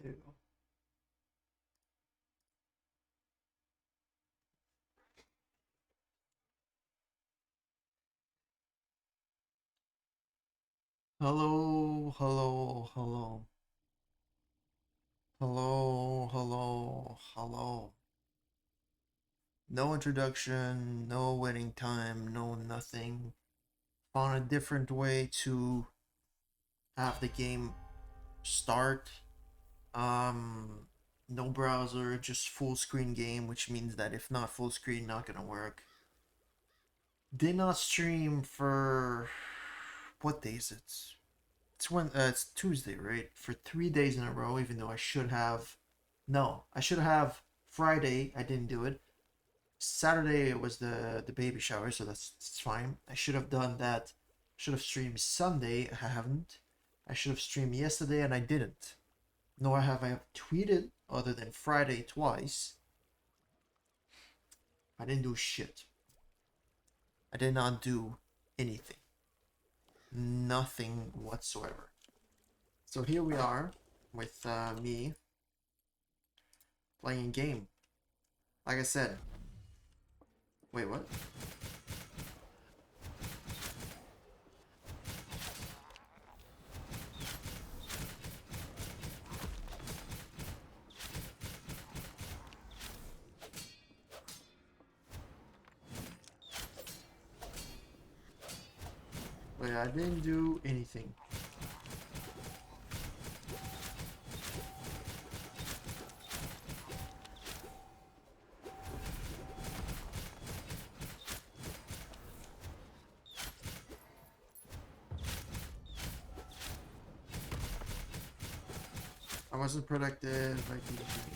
There you go. Hello, hello, hello. Hello, hello, hello. No introduction, no waiting time, no nothing. Found a different way to have the game start. Um, no browser, just full screen game, which means that if not full screen, not gonna work. Did not stream for what day is it? It's Tuesday, right? For 3 days in a row, even though I should have. No, I should have Friday. I didn't do it. Saturday was the baby shower, so it's fine. I should have done that. Should have streamed Sunday. I haven't. I should have streamed yesterday, and I didn't. Nor have I tweeted other than Friday twice. I didn't do shit. I did not do anything. Nothing whatsoever. So here we are with me playing a game. Like I said. Wait, what? Wait, I didn't do anything. I wasn't productive. I didn't do anything.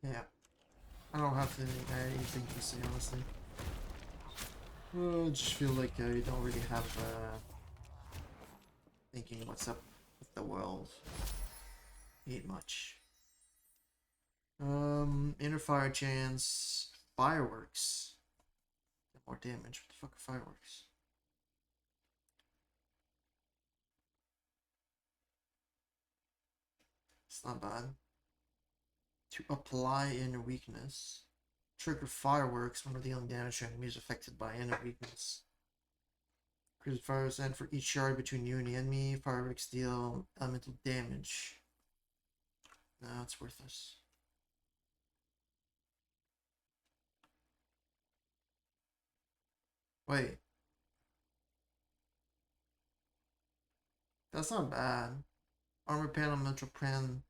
Yeah. I don't have anything to say, honestly. I just feel like you don't really have thinking what's up with the world. Ain't much. Inner fire chance, fireworks. Get more damage. What the fuck are fireworks? It's not bad. To apply inner weakness. Trigger fireworks when dealing damage to enemies affected by inner weakness. Increase fire send for each yard between you and the enemy. Fireworks deal elemental damage. No, it's worthless. Wait. That's not bad. Armor panel, mental pen.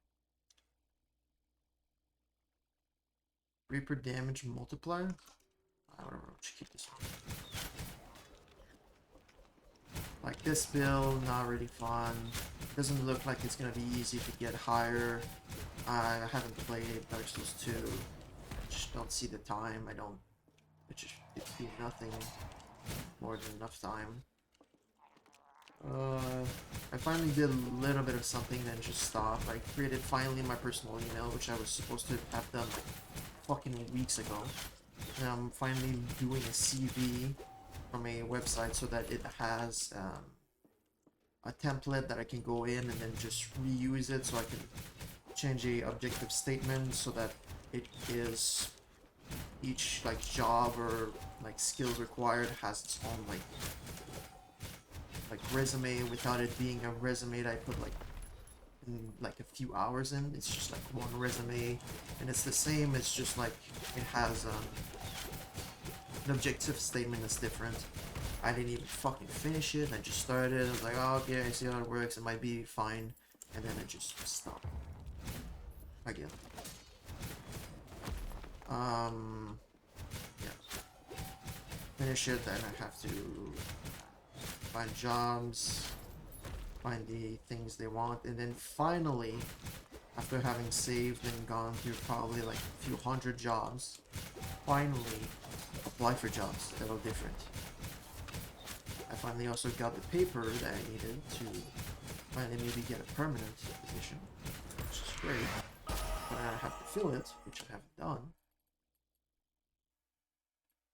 Reaper damage multiplier? I don't know. Let's keep this one. Like this build, not really fun. Doesn't look like it's gonna be easy to get higher. I haven't played Dark Souls 2. I just don't see the time. I just do nothing more than enough time. I finally did a little bit of something, then just stopped. I created finally my personal email, which I was supposed to have done like fucking weeks ago. And I'm finally doing a CV from a website so that it has a template that I can go in and then just reuse it, so I can change a objective statement so that it is each like job or like skills required has its own like resume without it being a resume that I put like in like a few hours in. It's just like one resume and it's the same. It's just like it has an objective statement that's different. I didn't even fucking finish it. I just started. I was like, oh, okay, I see how it works. It might be fine. And then I just stopped. Again. Yeah. Finish it, then I have to find jobs, find the things they want, and then finally, after having saved and gone through probably like a few hundred jobs, finally apply for jobs that are different. I finally also got the paper that I needed to finally maybe get a permanent position, which is great. have to fill it, which I haven't done.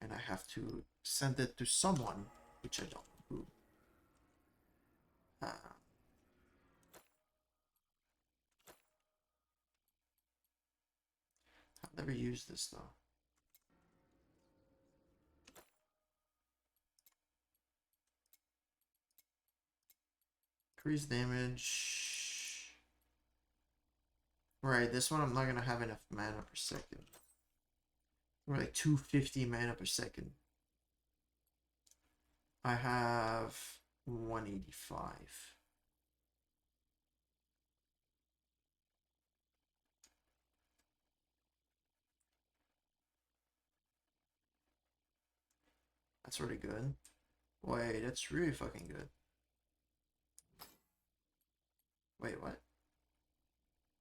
And I have to send it to someone, which I don't know who. I've never used this though. Increase damage. Right, this one I'm not gonna have enough mana per second. We're like 250 mana per second. I have 185. That's really good. Wait, that's really fucking good. Wait, what?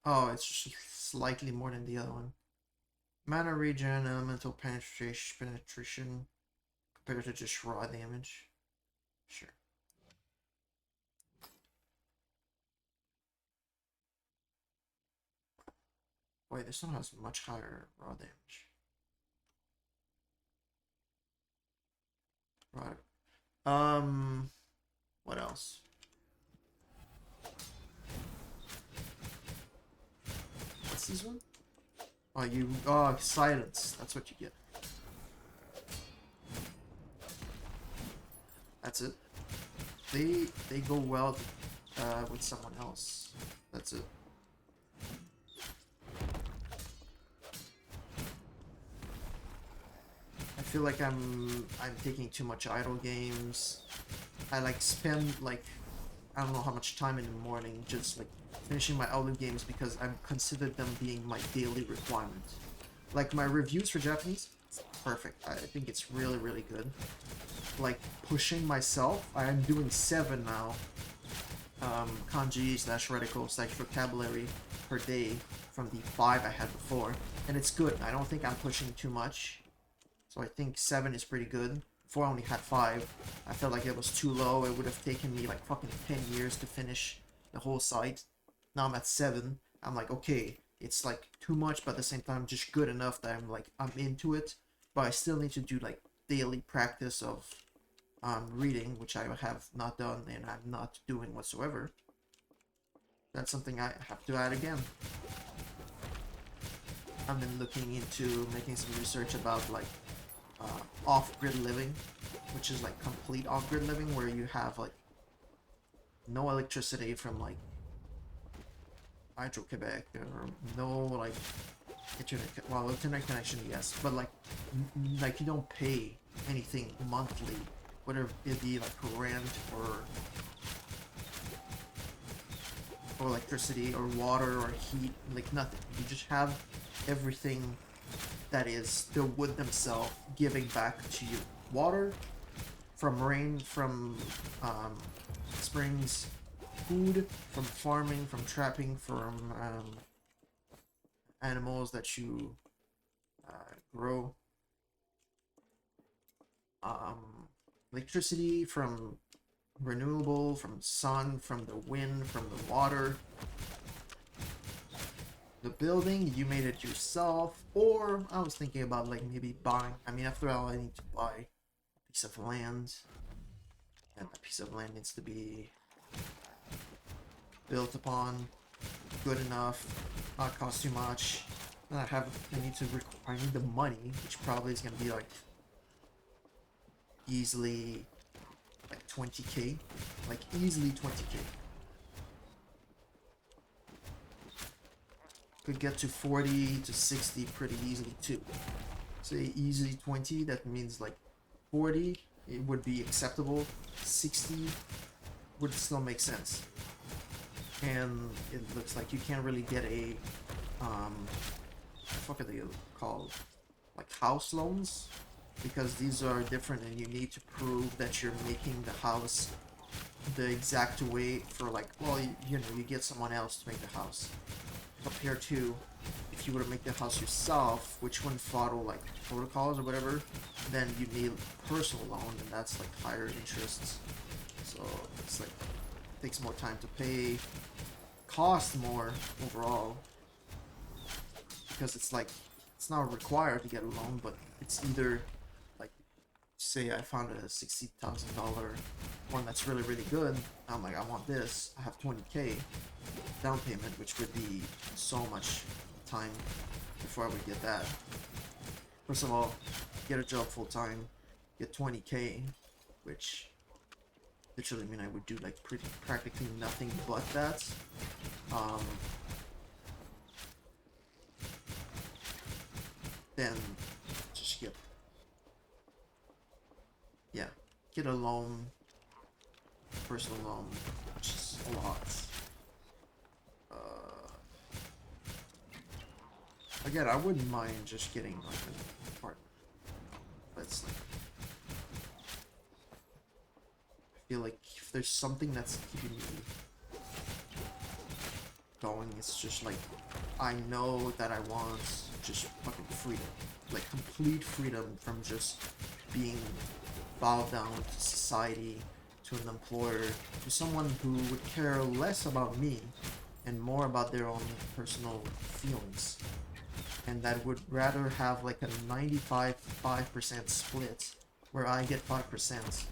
Oh, it's just slightly more than the other one. Mana regen, elemental penetration compared to just raw damage. Sure. Wait, this one has much higher raw damage. Right. What else? What's this one? Oh, silence. That's what you get. That's it. They go well with someone else. That's it. I feel like I'm taking too much idle games. I like spend like I don't know how much time in the morning just like finishing my idle games because I consider them being my daily requirement. Like my reviews for Japanese, it's perfect. I think it's really really good. Like pushing myself, I am doing 7 now. Kanji / radical / vocabulary per day from the 5 I had before, and it's good. I don't think I'm pushing too much. So I think 7 is pretty good. Before I only had 5. I felt like it was too low. It would have taken me like fucking 10 years to finish the whole site. Now I'm at 7. I'm like, okay, it's like too much, but at the same time just good enough that I'm into it. But I still need to do like daily practice of reading, which I have not done and I'm not doing whatsoever. That's something I have to add again. I've been looking into making some research about like off-grid living, which is like complete off-grid living where you have like no electricity from like Hydro-Quebec or no like internet connection, yes, but like you don't pay anything monthly, whether it be like rent or electricity or water or heat, like nothing. You just have everything that is the wood themselves giving back to you. Water from rain, from springs, food from farming, from trapping, from animals that you grow. Electricity from renewable, from sun, from the wind, from the water. The building, you made it yourself, or I was thinking about like maybe buying. I mean, after all, I need to buy a piece of land, and that piece of land needs to be built upon, good enough, not cost too much. And I need the money, which probably is gonna be like easily like 20k, like easily 20k. Could get to 40 to 60 pretty easily too. Say easily 20, that means like 40 it would be acceptable, 60 would still make sense. And it looks like you can't really get a what the fuck are they called, like house loans, because these are different and you need to prove that you're making the house the exact way for like, well, you know, you get someone else to make the house, compared to if you were to make the house yourself, which wouldn't follow like protocols or whatever, then you need a personal loan, and that's like higher interests. So it's like it takes more time to pay, costs more overall. because it's like, it's not required to get a loan, but it's either, like, say I found a $60,000 one that's really, really good. I'm like, I want this. I have 20K down payment, which would be so much time before I would get that. First of all, get a job full time, get 20K, which literally mean I would do like practically nothing but that. Then just get a loan, personal loan, which is a lot. Again, I wouldn't mind just getting like an apartment. But it's like, I feel like if there's something that's keeping me going, it's just like, I know that I want just fucking freedom. Like complete freedom from just being bowed down to society, to an employer, to someone who would care less about me and more about their own personal feelings. And that would rather have like a 95% split where I get 5%,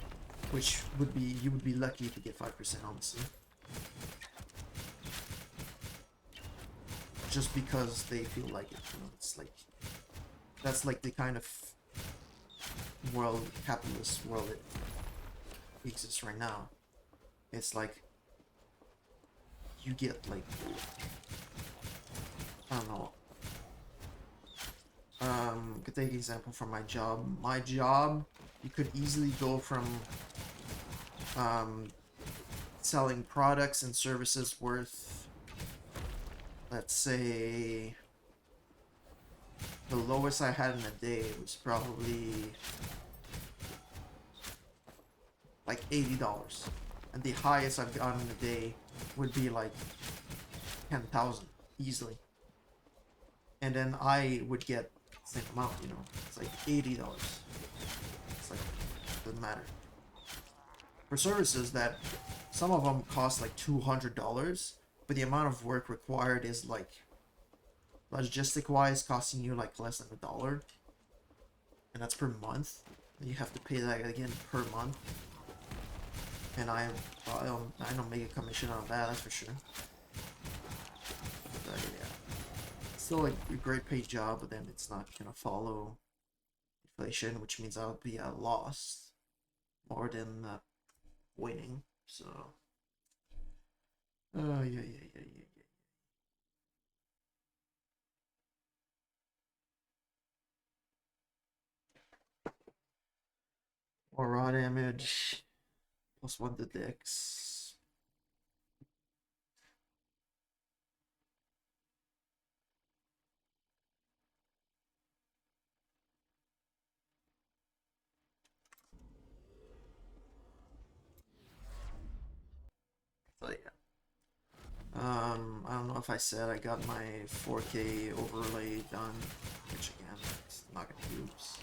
which would be, you would be lucky to get 5%, honestly. Just because they feel like it, you know, it's like, that's like the kind of world, capitalist world it exists right now. It's like, you get like, I don't know, could take an example from my job. My job, you could easily go from selling products and services worth, let's say, the lowest I had in a day was probably like $80, and the highest I've gotten in a day would be like 10,000 easily. And then I would get the same amount, you know. It's like $80. It's like, doesn't matter. For services that some of them cost like $200, but the amount of work required is like, logistic wise, costing you like less than $1, and that's per month. And you have to pay that again per month. And I don't make a commission on that, that's for sure. But yeah, still like a great paid job, but then it's not gonna follow inflation, which means I'll be at a loss more than winning. So, yeah. More raw damage, +1 to dex. So yeah. I don't know if I said I got my 4K overlay done, which again, it's not gonna use.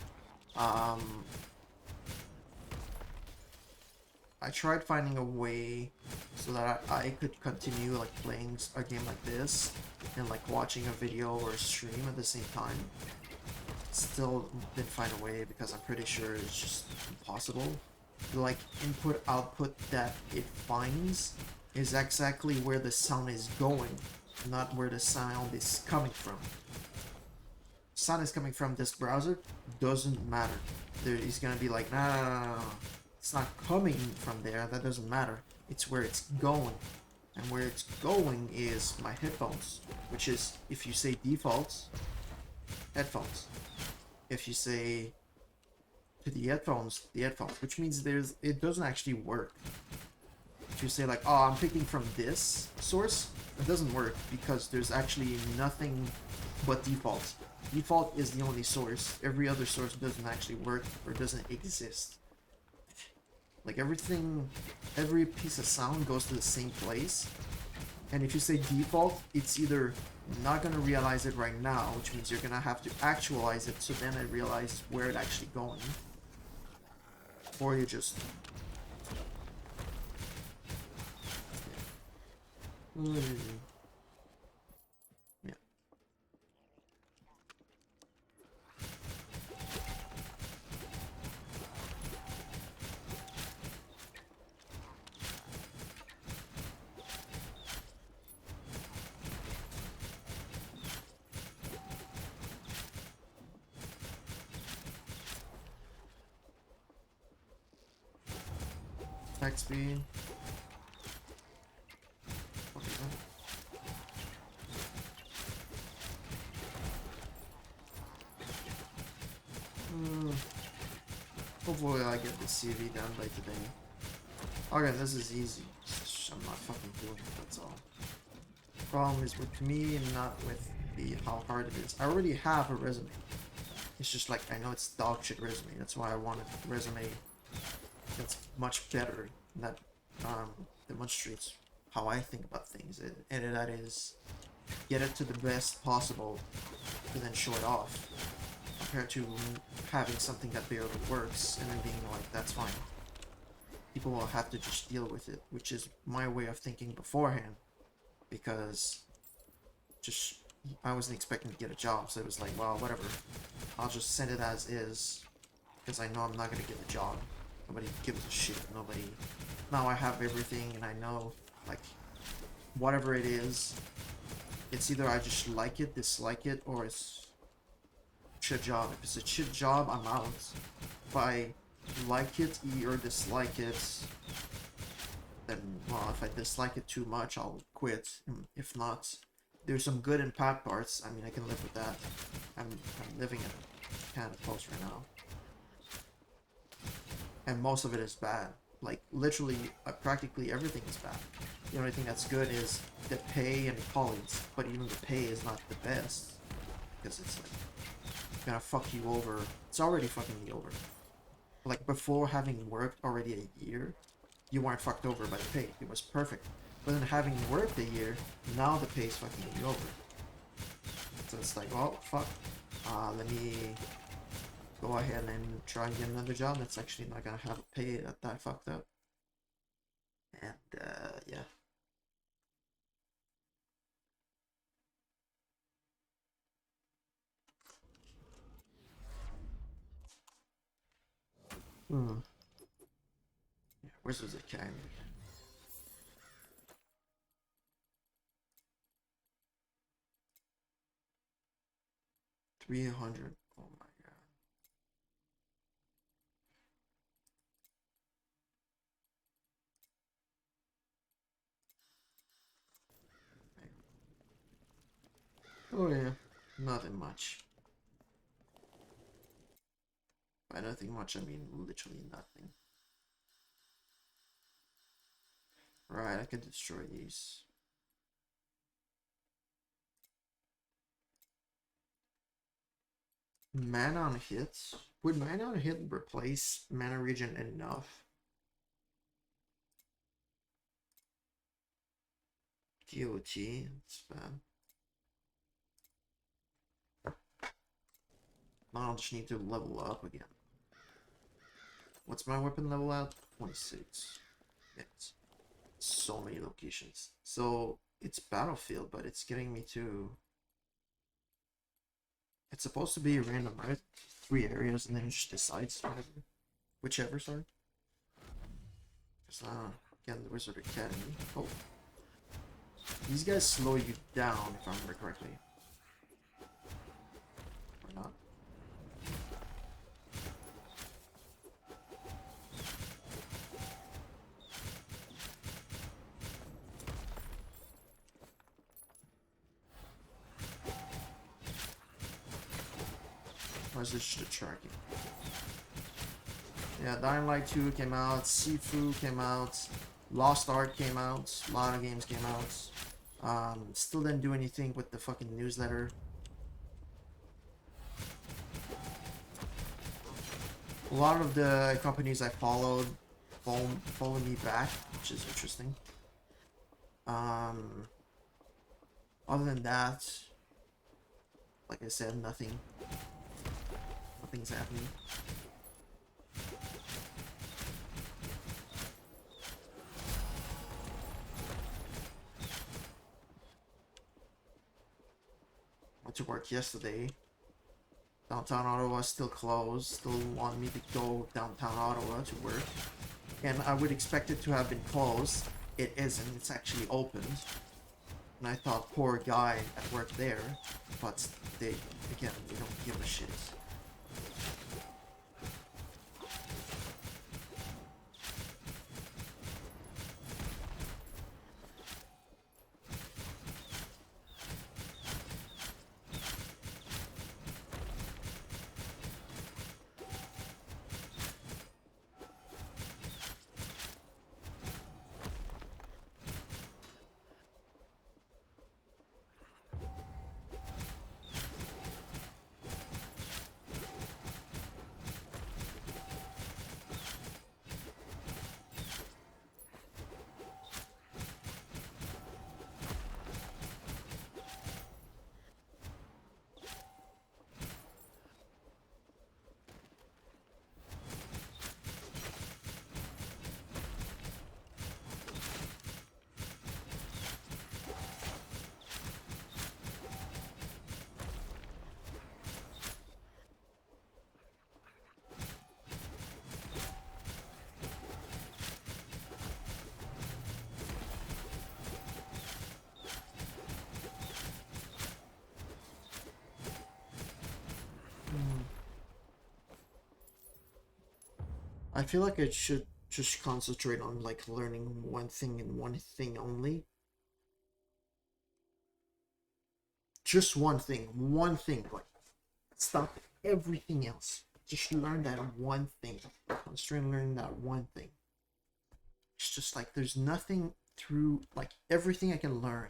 I tried finding a way so that I could continue like playing a game like this and like watching a video or a stream at the same time. Still didn't find a way because I'm pretty sure it's just impossible. The like input output that it finds is exactly where the sound is going, not where the sound is coming from. Sound is coming from this browser, doesn't matter. He's gonna be like, no. It's not coming from there, that doesn't matter. It's where it's going. And where it's going is my headphones, which is, if you say defaults, headphones. If you say to the headphones, which means it doesn't actually work. If you say like, oh, I'm picking from this source, it doesn't work because there's actually nothing but default. Default is the only source. Every other source doesn't actually work or doesn't exist. Like everything, every piece of sound goes to the same place. And if you say default, it's either not going to realize it right now, which means you're going to have to actualize it so then it realizes where it's actually going. Or you just... Yeah. Attack speed. What is that? Hopefully I get the CV done by today. Okay, this is easy. I'm not fucking doing it, that's all. Problem is with me and not with how hard it is. I already have a resume. It's just like, I know it's dog shit resume. That's why I wanted a resume that's much better. That demonstrates how I think about things. And that is, get it to the best possible and then show it off. Compared to having something that barely works and then being like, that's fine. People will have to just deal with it, which is my way of thinking beforehand. Because just I wasn't expecting to get a job, so it was like, well, whatever. I'll just send it as is, because I know I'm not gonna get a job. Nobody gives a shit. Nobody. Now I have everything, and I know, like, whatever it is, it's either I just like it, dislike it, or it's a shit job. If it's a shit job, I'm out. If I like it or dislike it, then, well, if I dislike it too much, I'll quit. If not, there's some good and bad parts. I mean, I can live with that. I'm living in a kind of post right now. And most of it is bad. Like, literally, practically everything is bad. The only thing that's good is the pay and the colleagues. But even the pay is not the best. Because it's like, gonna fuck you over. It's already fucking me over. Like, before having worked already a year, you weren't fucked over by the pay. It was perfect. But then having worked a year, now the pay's fucking you over. So it's like, well, fuck. Let me go ahead and try and get another job that's actually not gonna have a pay that fucked up. And, yeah. Yeah, where's the cat? 300. Oh my god. Oh yeah. Nothing much. By nothing much, I mean literally nothing. Right, I can destroy these. Mana on hits? Would mana on hit replace mana regen enough? DOT, that's bad. Now I'll just need to level up again. What's my weapon level at? 26. It's so many locations. So it's battlefield, but it's getting me to. It's supposed to be random, right? 3 areas, and then it just decides whatever. Whichever, sorry. Because again, the Wizard Academy. Oh. These guys slow you down, if I remember correctly. Or not. Or is it just a tracking? Yeah, Dying Light 2 came out, Sifu came out, Lost Ark came out, a lot of games came out. Still didn't do anything with the fucking newsletter. A lot of the companies I followed follow me back, which is interesting. Other than that, like I said, nothing's happening. Went to work yesterday. Downtown Ottawa still closed. Still want me to go downtown Ottawa to work. And I would expect it to have been closed. It isn't. It's actually opened. And I thought, poor guy at work there. But they don't give a shit. I feel like I should just concentrate on like learning one thing and one thing only. Just one thing. Like stop everything else. Just learn that one thing. Concentrate on learning that one thing. It's just like there's nothing through like everything I can learn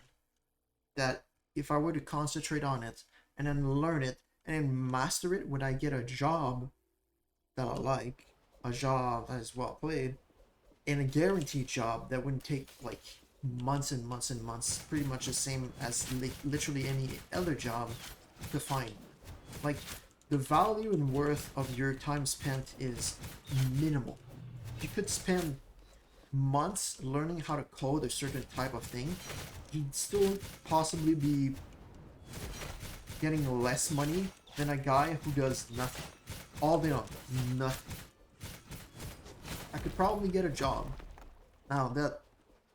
that if I were to concentrate on it and then learn it and then master it when I get a job that I like, a job that is well played, and a guaranteed job that wouldn't take like months and months and months, pretty much the same as literally any other job to find. Like the value and worth of your time spent is minimal. You could spend months learning how to code a certain type of thing, you'd still possibly be getting less money than a guy who does nothing all day long. Nothing. I could probably get a job. Now that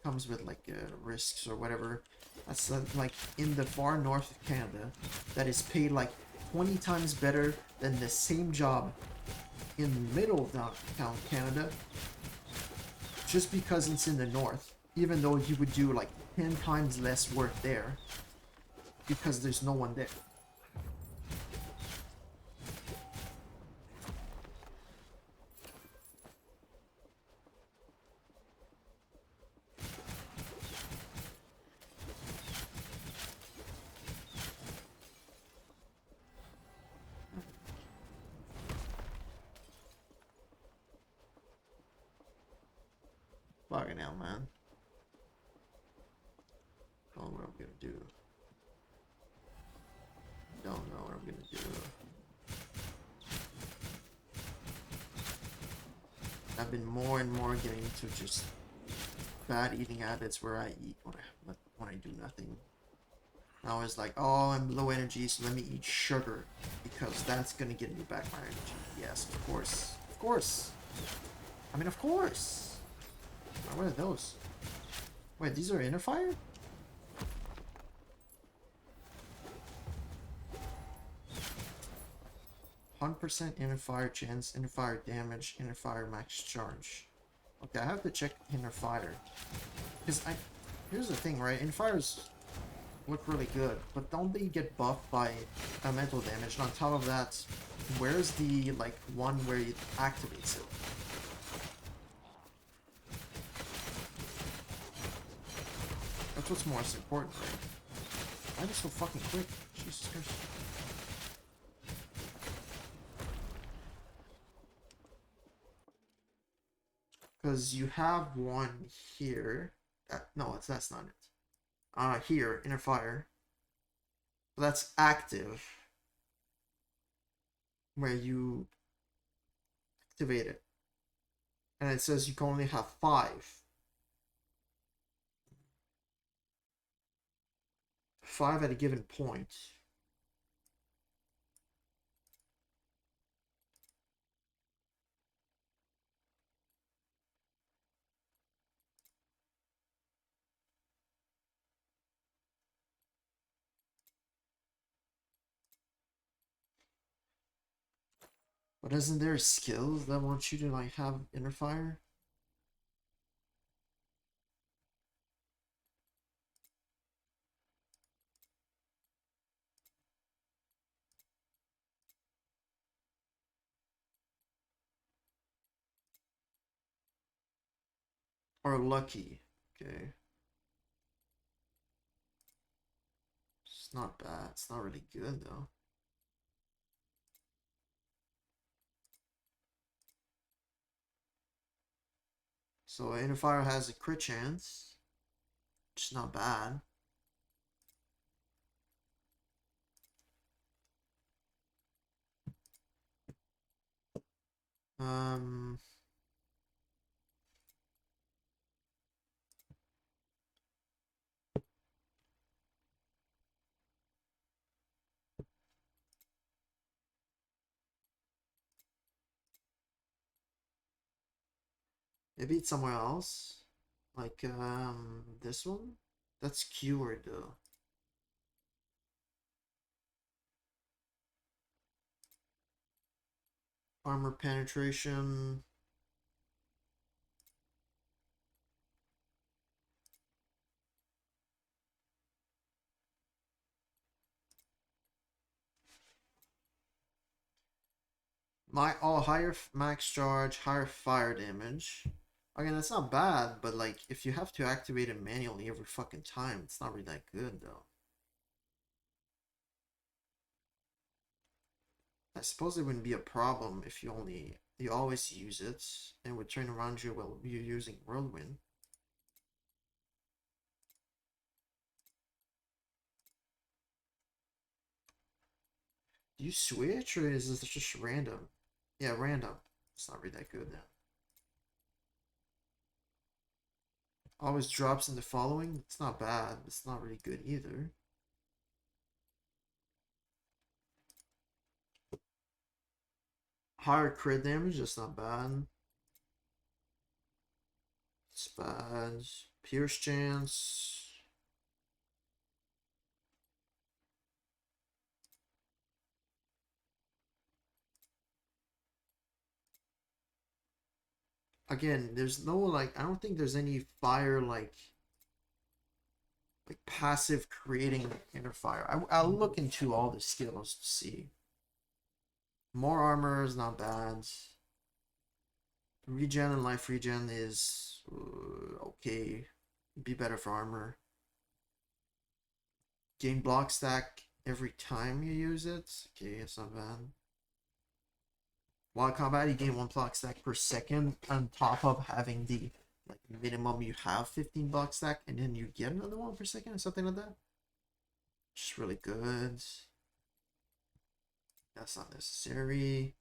comes with like risks or whatever. That's like in the far north of Canada, that is paid like 20 times better than the same job in the middle of downtown Canada, just because it's in the north. Even though you would do like 10 times less work there, because there's no one there. Fucking hell, man. Don't know what I'm gonna do. Don't know what I'm gonna do. I've been more and more getting into just bad eating habits where I eat when I do nothing. I was like, oh, I'm low energy, so let me eat sugar because that's gonna get me back my energy. Yes, of course, of course. I mean, of course. What are those? Wait, these are inner fire? 100% inner fire chance, inner fire damage, inner fire max charge. Okay, I have to check inner fire. Because here's the thing, right? Inner fires look really good, but don't they get buffed by elemental damage? And on top of that, where's the like one where it activates it? That's what's most important, right? Why is it so fucking quick? Jesus Christ. Because you have one here. No, that's not it. Here, inner fire. So that's active, where you activate it. And it says you can only have 5. 5 at a given point. But isn't there skills that want you to like have inner fire? Or lucky? Okay. It's not bad. It's not really good though. So inner fire has a crit chance, which is not bad. Um, maybe it's somewhere else. Like this one? That's cured though. Armor penetration. higher max charge, higher fire damage. Again, that's not bad, but like if you have to activate it manually every fucking time, it's not really that good though. I suppose it wouldn't be a problem if you always use it and would turn around you while you're using Whirlwind. Do you switch or is this just random? Yeah, random. It's not really that good now. Always drops in the following. It's not bad. It's not really good either. Higher crit damage. That's not bad. It's bad. Pierce chance. Again, there's no like. I don't think there's any fire like passive creating inner fire. I'll look into all the skills to see. More armor is not bad. Regen and life regen is okay. Be better for armor. Gain block stack every time you use it. Okay, it's not bad. While combat, you gain 1 block stack per second on top of having the like minimum you have 15 block stack, and then you get another one per second or something like that. Just really good. That's not necessary.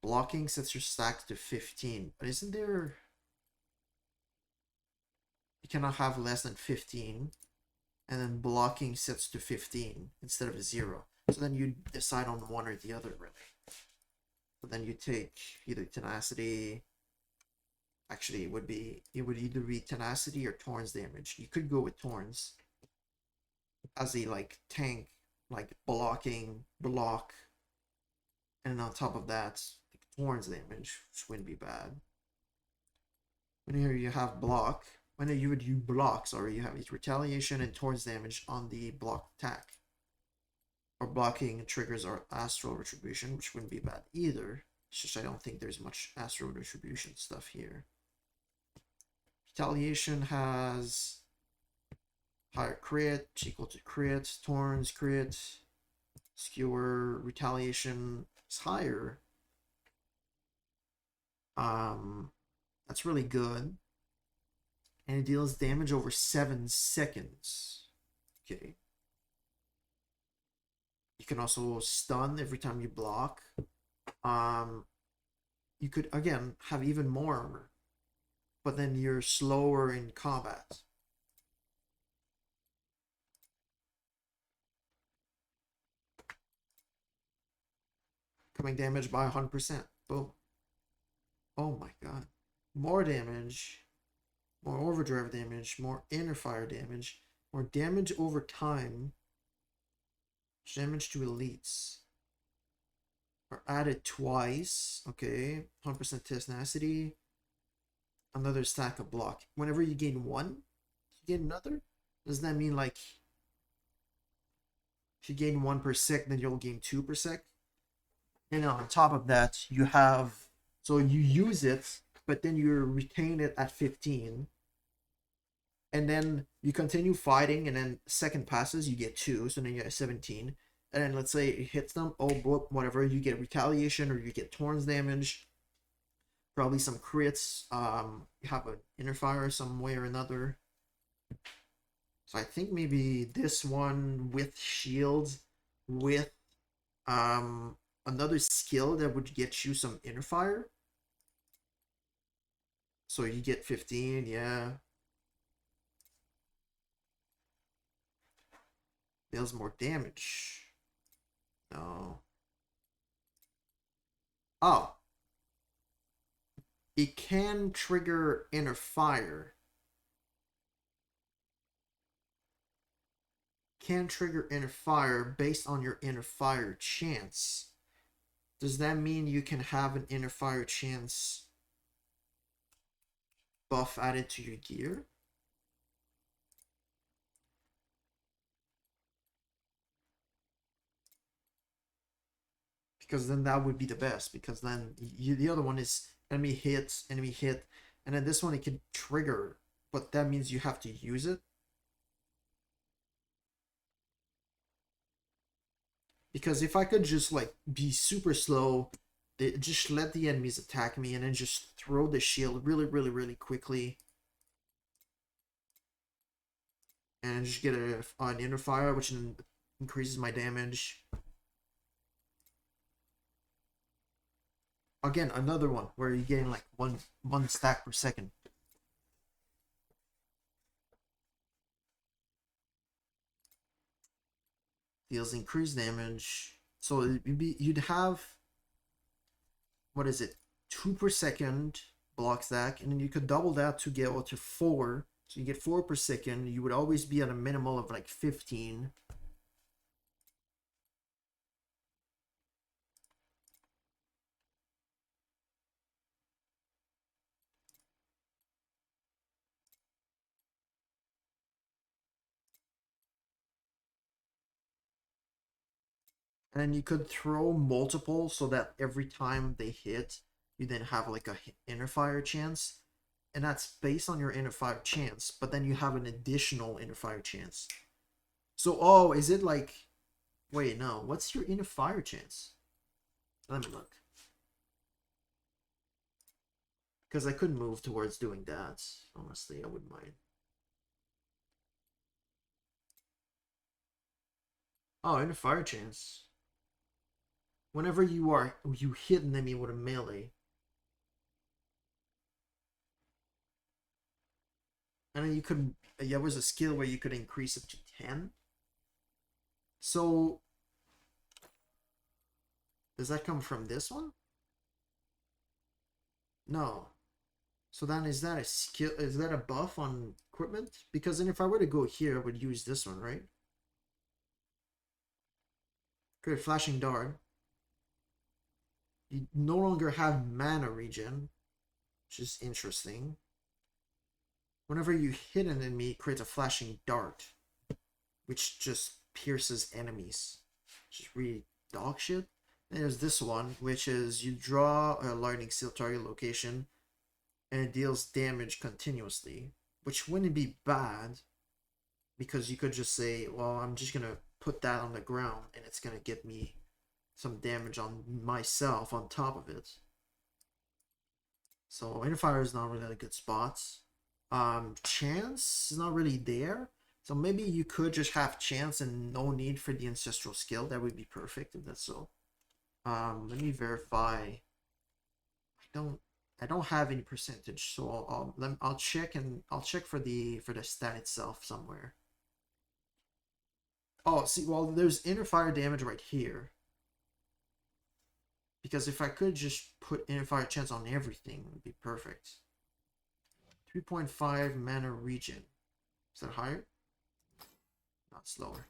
Blocking sets your stack to 15, but isn't there? You cannot have less than 15, and then blocking sets to 15 instead of 0. So then you decide on one or the other, really. So then you take either tenacity. Actually, it would either be tenacity or Torrents damage. You could go with Torrents as a like tank, like blocking, block, and on top of that, like, Torrents damage, which wouldn't be bad. When here you have block, when you would use block, sorry, you have retaliation and Torrents damage on the block attack. Or blocking triggers or astral retribution, which wouldn't be bad either. It's just I don't think there's much astral retribution stuff here. Retaliation has higher crit, equal to crit, Torrents crit, skewer, retaliation is higher. That's really good. And it deals damage over 7 seconds. Okay. You can also stun every time you block. You could again have even more armor, but then you're slower in combat. Coming damage by 100%. Boom. Oh my god. More damage, more overdrive damage, more inner fire damage, more damage over time, damage to elites. Are added twice. Okay. 100% tenacity. Another stack of block. Whenever you gain one, you get another? Does that mean like if you gain 1 per sec, then you'll gain 2 per sec? And on top of that, you have so you use it, but then you retain it at 15. And then you continue fighting, and then second passes, you get 2, so then you get 17. And then let's say it hits them, oh, whatever, you get retaliation or you get Torrents damage, probably some crits, you have an inner fire some way or another. So I think maybe this one with shields, with another skill that would get you some inner fire. So you get 15, yeah. Deals more damage. No. Oh. It can trigger inner fire. Can trigger inner fire based on your inner fire chance. Does that mean you can have an inner fire chance buff added to your gear? because then that would be the best. Because then the other one is enemy hit, and then this one it can trigger, but that means you have to use it. Because if I could just like be super slow, just let the enemies attack me, and then just throw the shield really quickly, and just get an inner fire, which increases my damage. Again, another one where you're getting like one stack per second. Deals increased damage. So you'd have, what is it, 2 per second block stack, and then you could double that to get to 4. So you get 4 per second. You would always be at a minimal of like 15. And then you could throw multiple so that every time they hit, you then have like a inner fire chance. And that's based on your inner fire chance, but then you have an additional inner fire chance. So, oh, is it like, wait, no, what's your inner fire chance? Let me look. Because I could move towards doing that. Honestly, I wouldn't mind. Oh, inner fire chance. Whenever you hit an enemy with a melee, and then you could, there was a skill where you could increase it to 10. So does that come from this one? No. So then is that a skill, is that a buff on equipment? Because then if I were to go here, I would use this one, right? Great, flashing dart. You no longer have mana regen, which is interesting. Whenever you hit an enemy, it creates a flashing dart, which just pierces enemies. Just really dog shit. There's this one, which is you draw a lightning seal target location, and it deals damage continuously, which wouldn't be bad, because you could just say, well, I'm just gonna put that on the ground, and it's gonna get me some damage on myself on top of it. So Interfire is not really a good spot. Chance is not really there. So maybe you could just have chance and no need for the ancestral skill. That would be perfect if that's so. Let me verify. I don't have any percentage, so I'll check, and I'll check for the stat itself somewhere. Oh, see, well, there's inner fire damage right here. Because if I could just put inner fire chance on everything, it would be perfect. 3.5 mana regen. Is that higher? Not slower.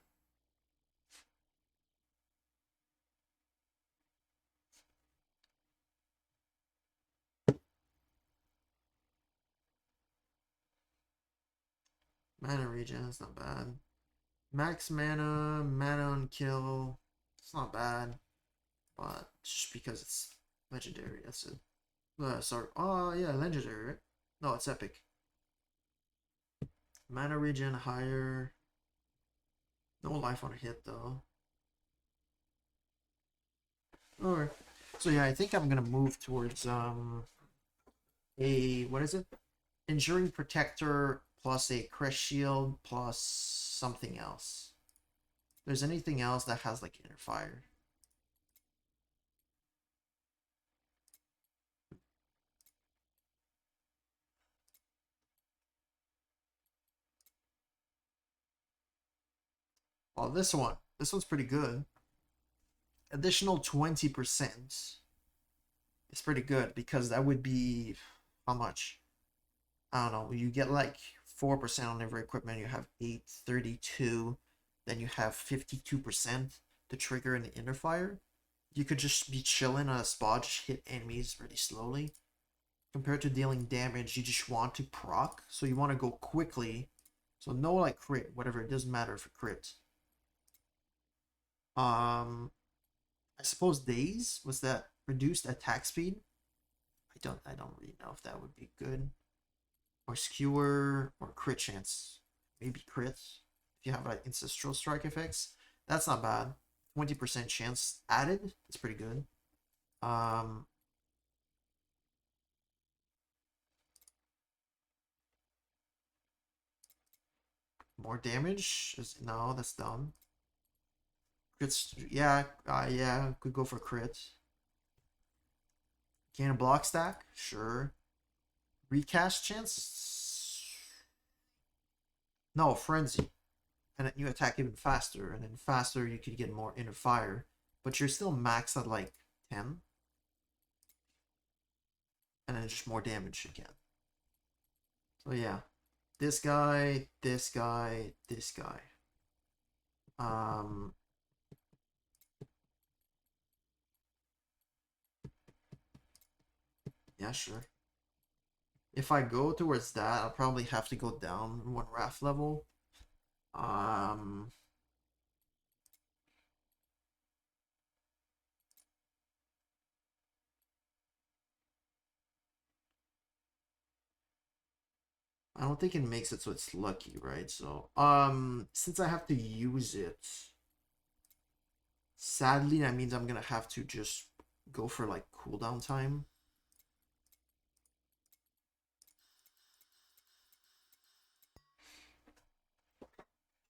Mana regen is not bad. Max mana, mana on kill. It's not bad. But just because it's legendary, that's it. Sorry. Oh, yeah, legendary, right? No, it's epic. Mana regen higher. No life on a hit, though. Alright. So, yeah, I think I'm gonna move towards, what is it? Enduring Protector plus a Crest Shield plus something else. If there's anything else that has, like, Inner Fire. Well, this one. This one's pretty good. Additional 20%. It's pretty good, because that would be how much? I don't know. You get like 4% on every equipment. You have 832. Then you have 52% to trigger an inner fire. You could just be chilling on a spot, just hit enemies really slowly. Compared to dealing damage, you just want to proc, so you want to go quickly. So no like crit, whatever. It doesn't matter for crit. I I suppose daze was that reduced attack speed. I don't really know if that would be good. Or skewer or crit chance. Maybe crit if you have like ancestral strike effects. That's not bad. 20% chance added. That's pretty good. Um, more damage? No, that's dumb. Crits, yeah, yeah, could go for crit. Gain a block stack? Sure. Recast chance? No, frenzy. And then you attack even faster, and then faster you could get more inner fire. But you're still maxed at like 10. And then just more damage again. So yeah. This guy, this guy, this guy. Um, yeah, sure. If I go towards that, I'll probably have to go down one raft level. Um, I don't think it makes it so it's lucky, right? So, since I have to use it, sadly, that means I'm gonna have to just go for like cooldown time.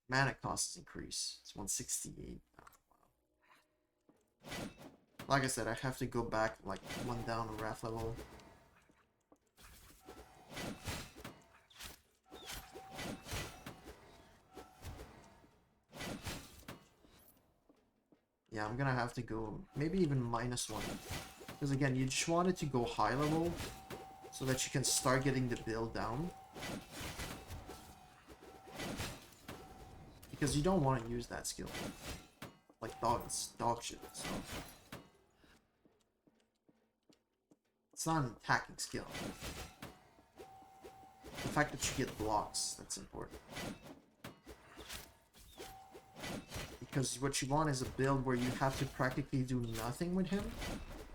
Mana cost is increased. It's 168. Like I said, I have to go back like one down a raft level. Yeah, I'm gonna have to go maybe even -1. Because again, you just want it to go high level so that you can start getting the build down. Because you don't want to use that skill. Like dog shit, so. It's not an attacking skill. The fact that you get blocks, that's important. Because what you want is a build where you have to practically do nothing with him.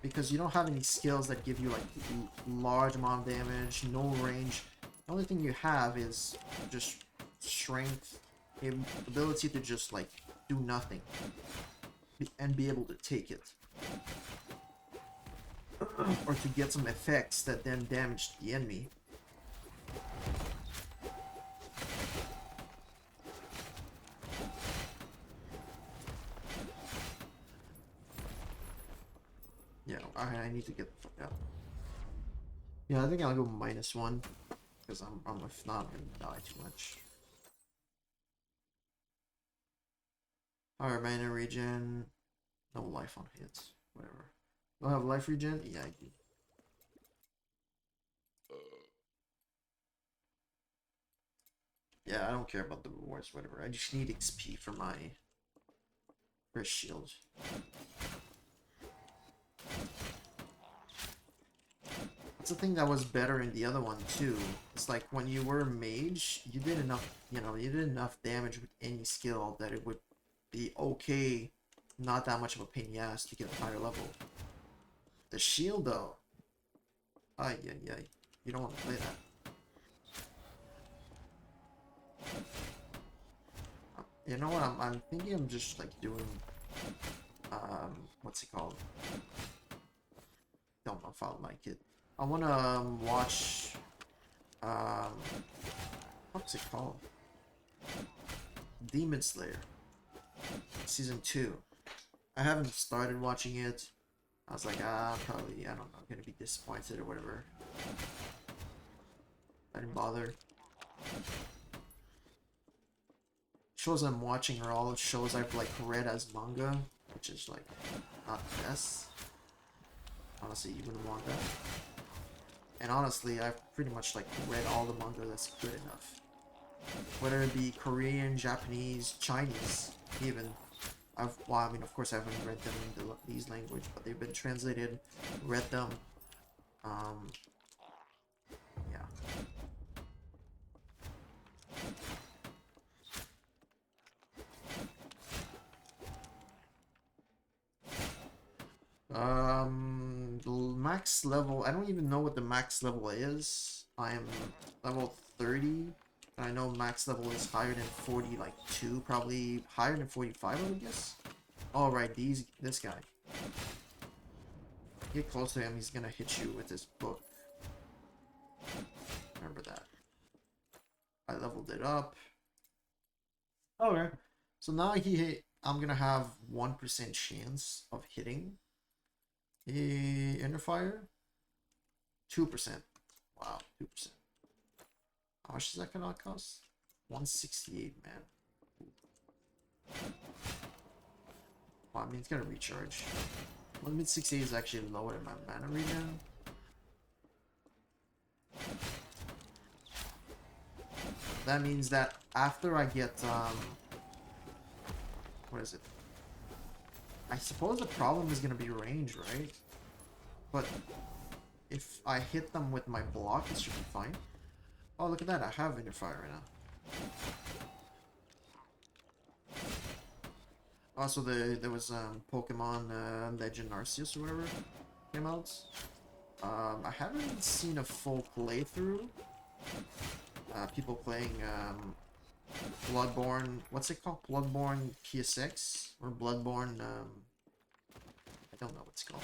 Because you don't have any skills that give you like large amount of damage, no range. The only thing you have is just strength, ability to just like do nothing and be able to take it. Or to get some effects that then damage the enemy. Yeah, I need to get the fuck out. Yeah, I think I'll go -1 because I'm if not, I'm gonna die too much. Alright, mana regen. No life on hits. Whatever. Do I have life regen? Yeah, I do. Yeah, I don't care about the rewards, whatever. I just need XP for my first shield. That's the thing that was better in the other one too. It's like when you were a mage, you did enough, you did enough damage with any skill that it would be okay, not that much of a pain in the ass to get a higher level. The shield though, ay, you don't want to play that. You know what? I'm thinking I'm just like doing, what's it called? Don't know if I'll like it. I wanna watch, what's it called? Demon Slayer, season 2. I haven't started watching it. I was like, probably, I don't know, gonna be disappointed or whatever. I didn't bother. Shows I'm watching are all shows I've like read as manga, which is like not the best. Honestly, even manga. And honestly, I've pretty much like read all the manga that's good enough. Whether it be Korean, Japanese, Chinese, even. Well, I mean, of course I haven't read them in these language, but they've been translated, read them. Yeah. max level, I don't even know what the max level is. I am level 30. I know max level is higher than 40, like 2, probably higher than 45, I would guess. All right, this guy. Get close to him, he's gonna hit you with his book. Remember that. I leveled it up. Okay. So now I'm gonna have 1% chance of hitting a Inner Fire. 2%. Wow, 2%. How much is that gonna cost? 168, man. Well, I mean, it's gonna recharge. Limit 68 is actually lower than my mana regen. That means that after I get, what is it? I suppose the problem is gonna be range, right? But if I hit them with my block, it should be fine. Oh, look at that, I have Inner Fire right now. Also, there was Pokemon Legend Arceus or whatever came out. I haven't seen a full playthrough. People playing Bloodborne, what's it called? Bloodborne PSX? Or Bloodborne, I don't know what it's called.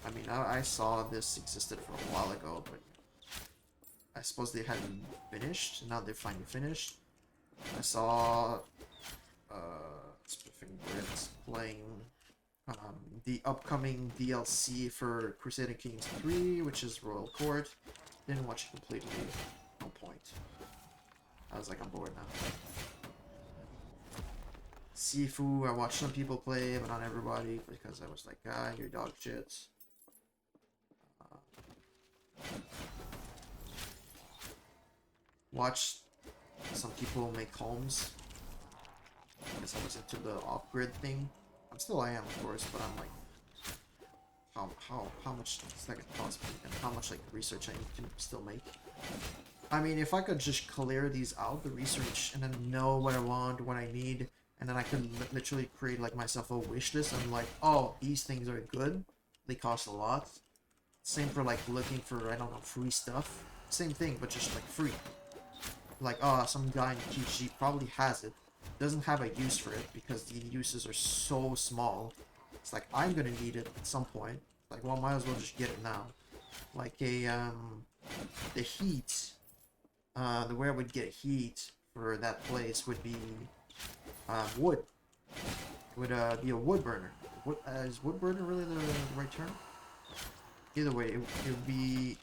I mean, I saw this existed for a while ago, but I suppose they hadn't finished. Now they're finally finished. I saw Spiffing Brits playing the upcoming DLC for Crusader Kings 3, which is Royal Court. Didn't watch it completely. No point. I was like, I'm bored now. Sifu, I watched some people play, but not everybody, because I was like, ah, you're dog shit. Watched some people make homes. I guess I was into the off-grid thing. I am, of course, but I'm like, how much is that gonna cost me, and how much like research I can still make. I mean, if I could just clear these out, the research, and then know what I want, what I need, and then I could literally create like myself a wish list. I'm like, oh, these things are good. They cost a lot. Same for like looking for, I don't know, free stuff. Same thing, but just like free. Like, oh, some guy in GG probably has it. Doesn't have a use for it because the uses are so small. It's like, I'm gonna need it at some point. Like, well, might as well just get it now. Like the heat, the way I would get heat for that place would be, wood. It would, be a wood burner. Is wood burner really the right term? Either way, it would be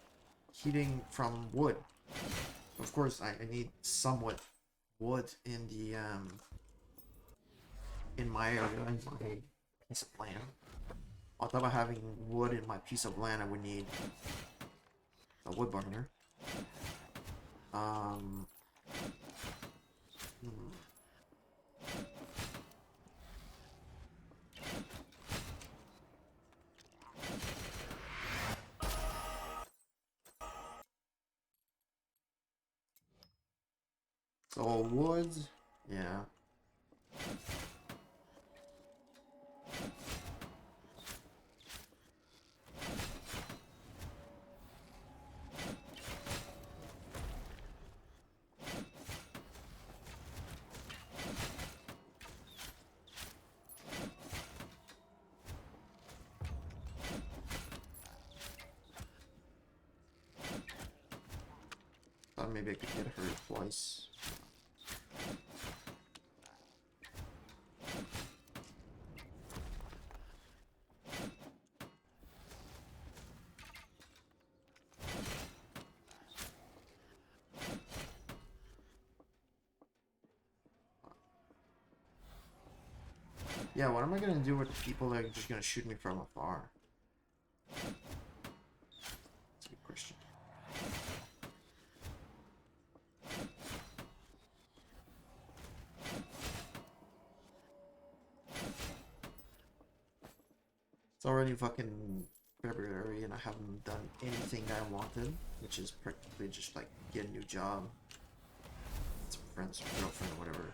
heating from wood. Of course, I need somewhat wood in the, in my area, in my piece of land. On top of having wood in my piece of land, I would need a wood burner. So wood, yeah. Thought maybe I could get her twice. Yeah, what am I gonna do with the people that are just gonna shoot me from afar? That's a good question. It's already fucking February and I haven't done anything that I wanted, which is practically just like get a new job, some friends or girlfriend or whatever.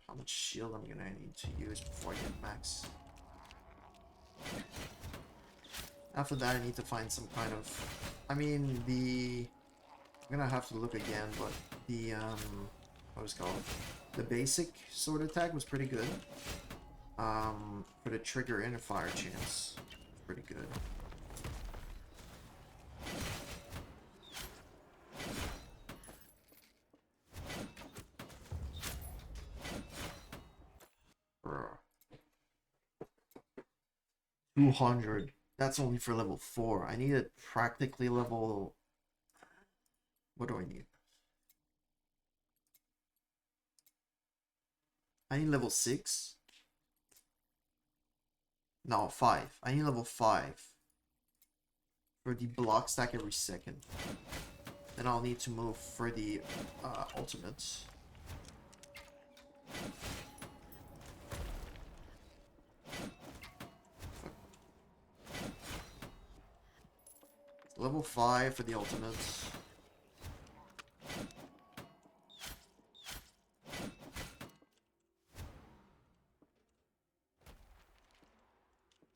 How much shield I'm gonna need to use before I get max? After that, I need to find some kind of... I mean, I'm gonna have to look again, but the, what was it called? The basic sword attack was pretty good. For the trigger and a fire chance, pretty good. Bruh. 200. That's only for level 4. I need it practically level... What do I need? I need level 6. No, 5. I need level 5 for the block stack every second. Then I'll need to move for the ultimates. Level 5 for the ultimates.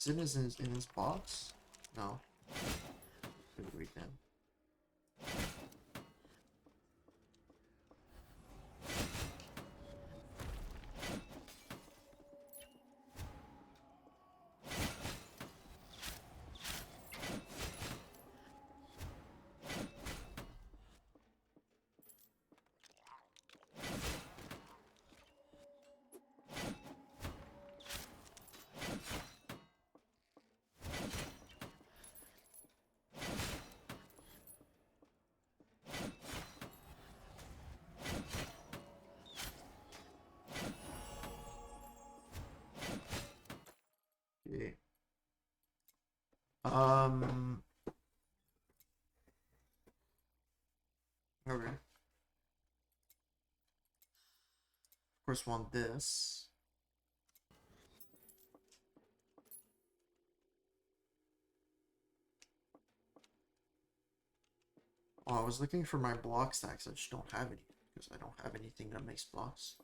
Is it in his box? No. Pretty weak then. Okay. Okay. Of course, want this. Oh, I was looking for my block stacks. I just don't have any because I don't have anything that makes blocks.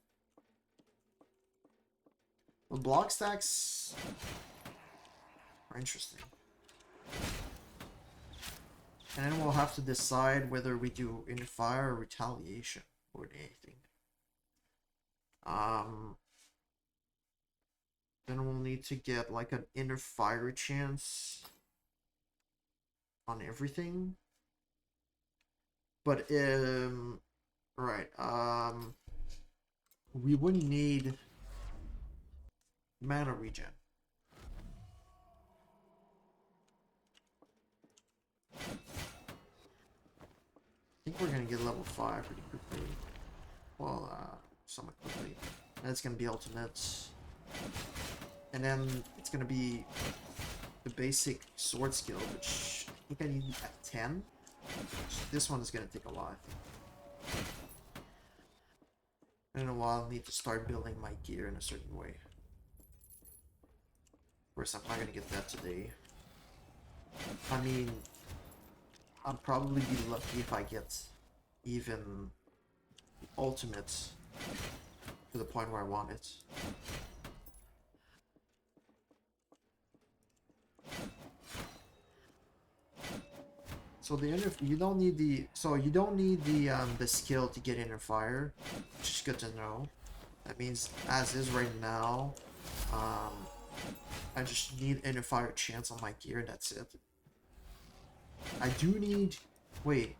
Well, block stacks are interesting. And then we'll have to decide whether we do in fire or retaliation or anything. Then we'll need to get like an inner fire chance on everything. But right, we wouldn't need mana regen. I think we're gonna get level 5 pretty quickly. Well, somewhat quickly. And it's gonna be ultimates. And then it's gonna be the basic sword skill, which I think I need at 10. This one is gonna take a while, I think. And in a while, I'll need to start building my gear in a certain way. Of course, I'm not gonna get that today. I mean, I'll probably be lucky if I get even ultimates to the point where I want it. So you don't need the skill to get inner fire, which is good to know. That means as is right now, I just need inner fire chance on my gear, and that's it. I do need... Wait,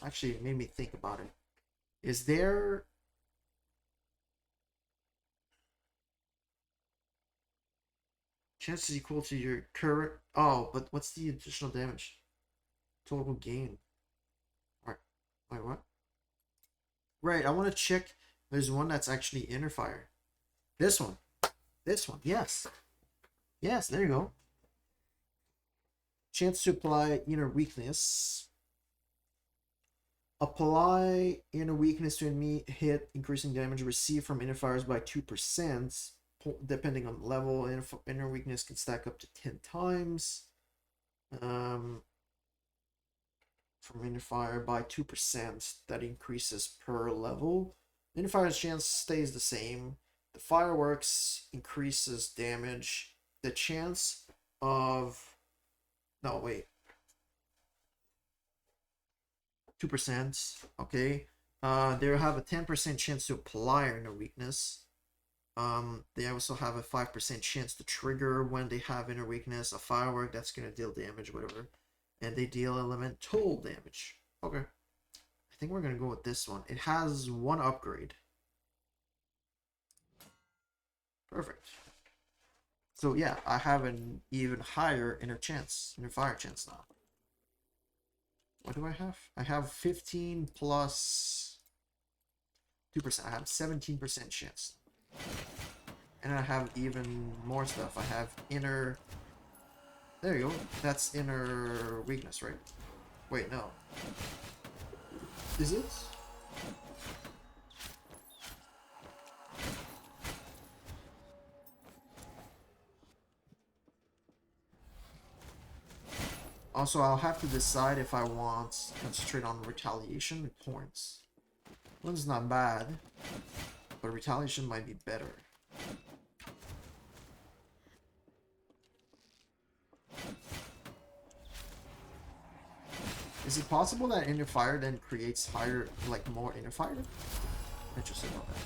actually it made me think about it. Is there... Chance is equal to your current... Oh, but what's the additional damage? Total gain. Alright. Wait, what? Right, I want to check. There's one that's actually inner fire. This one. This one. Yes. Yes, there you go. Chance to apply inner weakness. Apply inner weakness to enemy hit, increasing damage received from inner fires by 2%. Depending on level, inner weakness can stack up to 10 times. From inner fire by 2%. That increases per level. Inner fire's chance stays the same. The fireworks increases damage. The chance of... No, wait. 2%. Okay. They have a 10% chance to apply inner weakness. They also have a 5% chance to trigger when they have inner weakness. A firework that's gonna deal damage, whatever. And they deal elemental damage. Okay. I think we're gonna go with this one. It has one upgrade. Perfect. So yeah, I have an even higher inner fire chance now. What do I have? I have 15 plus 2%. I have 17% chance. And I have even more stuff. I have inner... There you go. That's inner weakness, right? Wait, no. Is it? Also, I'll have to decide if I want to concentrate on retaliation or points. One's not bad, but retaliation might be better. Is it possible that inner fire then creates higher, like more inner fire? Interested about that.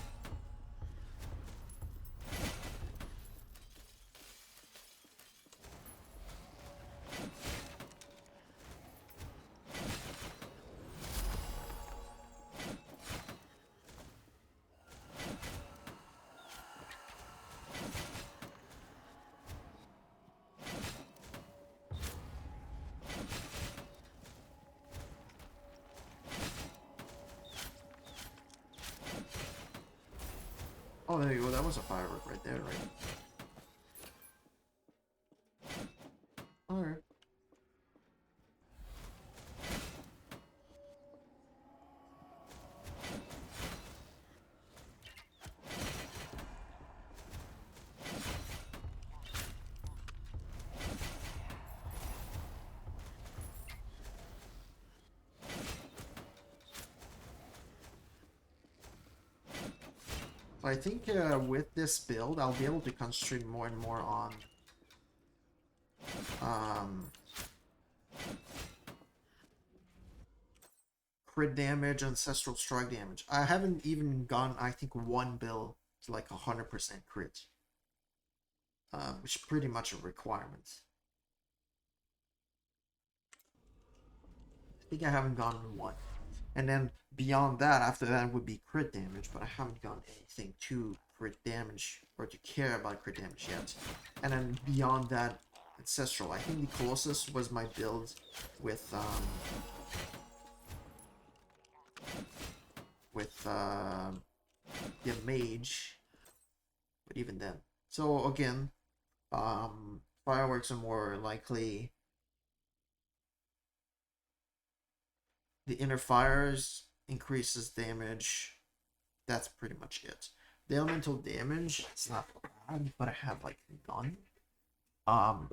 Oh, there you go. That was a firework right there, right? Alright. So I think with this build, I'll be able to concentrate more and more on crit damage, ancestral strike damage. I haven't even gone, I think, one build to like 100% crit, which is pretty much a requirement. I think I haven't gone one. And then beyond that, after that would be crit damage, but I haven't gone anything to crit damage or to care about crit damage yet. And then beyond that, ancestral. I think the closest was my build with the mage, but even then. So again, fireworks are more likely. The inner fires increases damage. That's pretty much it. The elemental damage, it's not bad, but I have like none.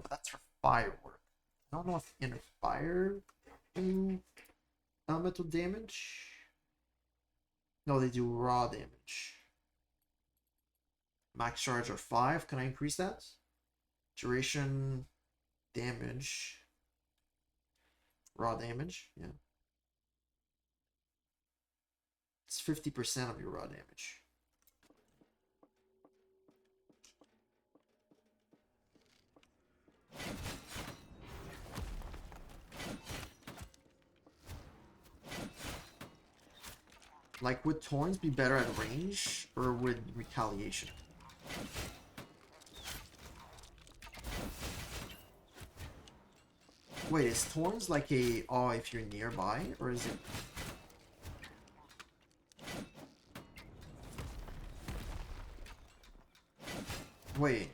That's for firework. I don't know if inner fire do elemental damage. No, they do raw damage. Max charge are 5. Can I increase that? Duration, damage, raw damage. Yeah. It's 50% of your raw damage. Like, would Torns be better at range, or would retaliation? Wait, is Torns like a, oh, if you're nearby, or is it... Wait.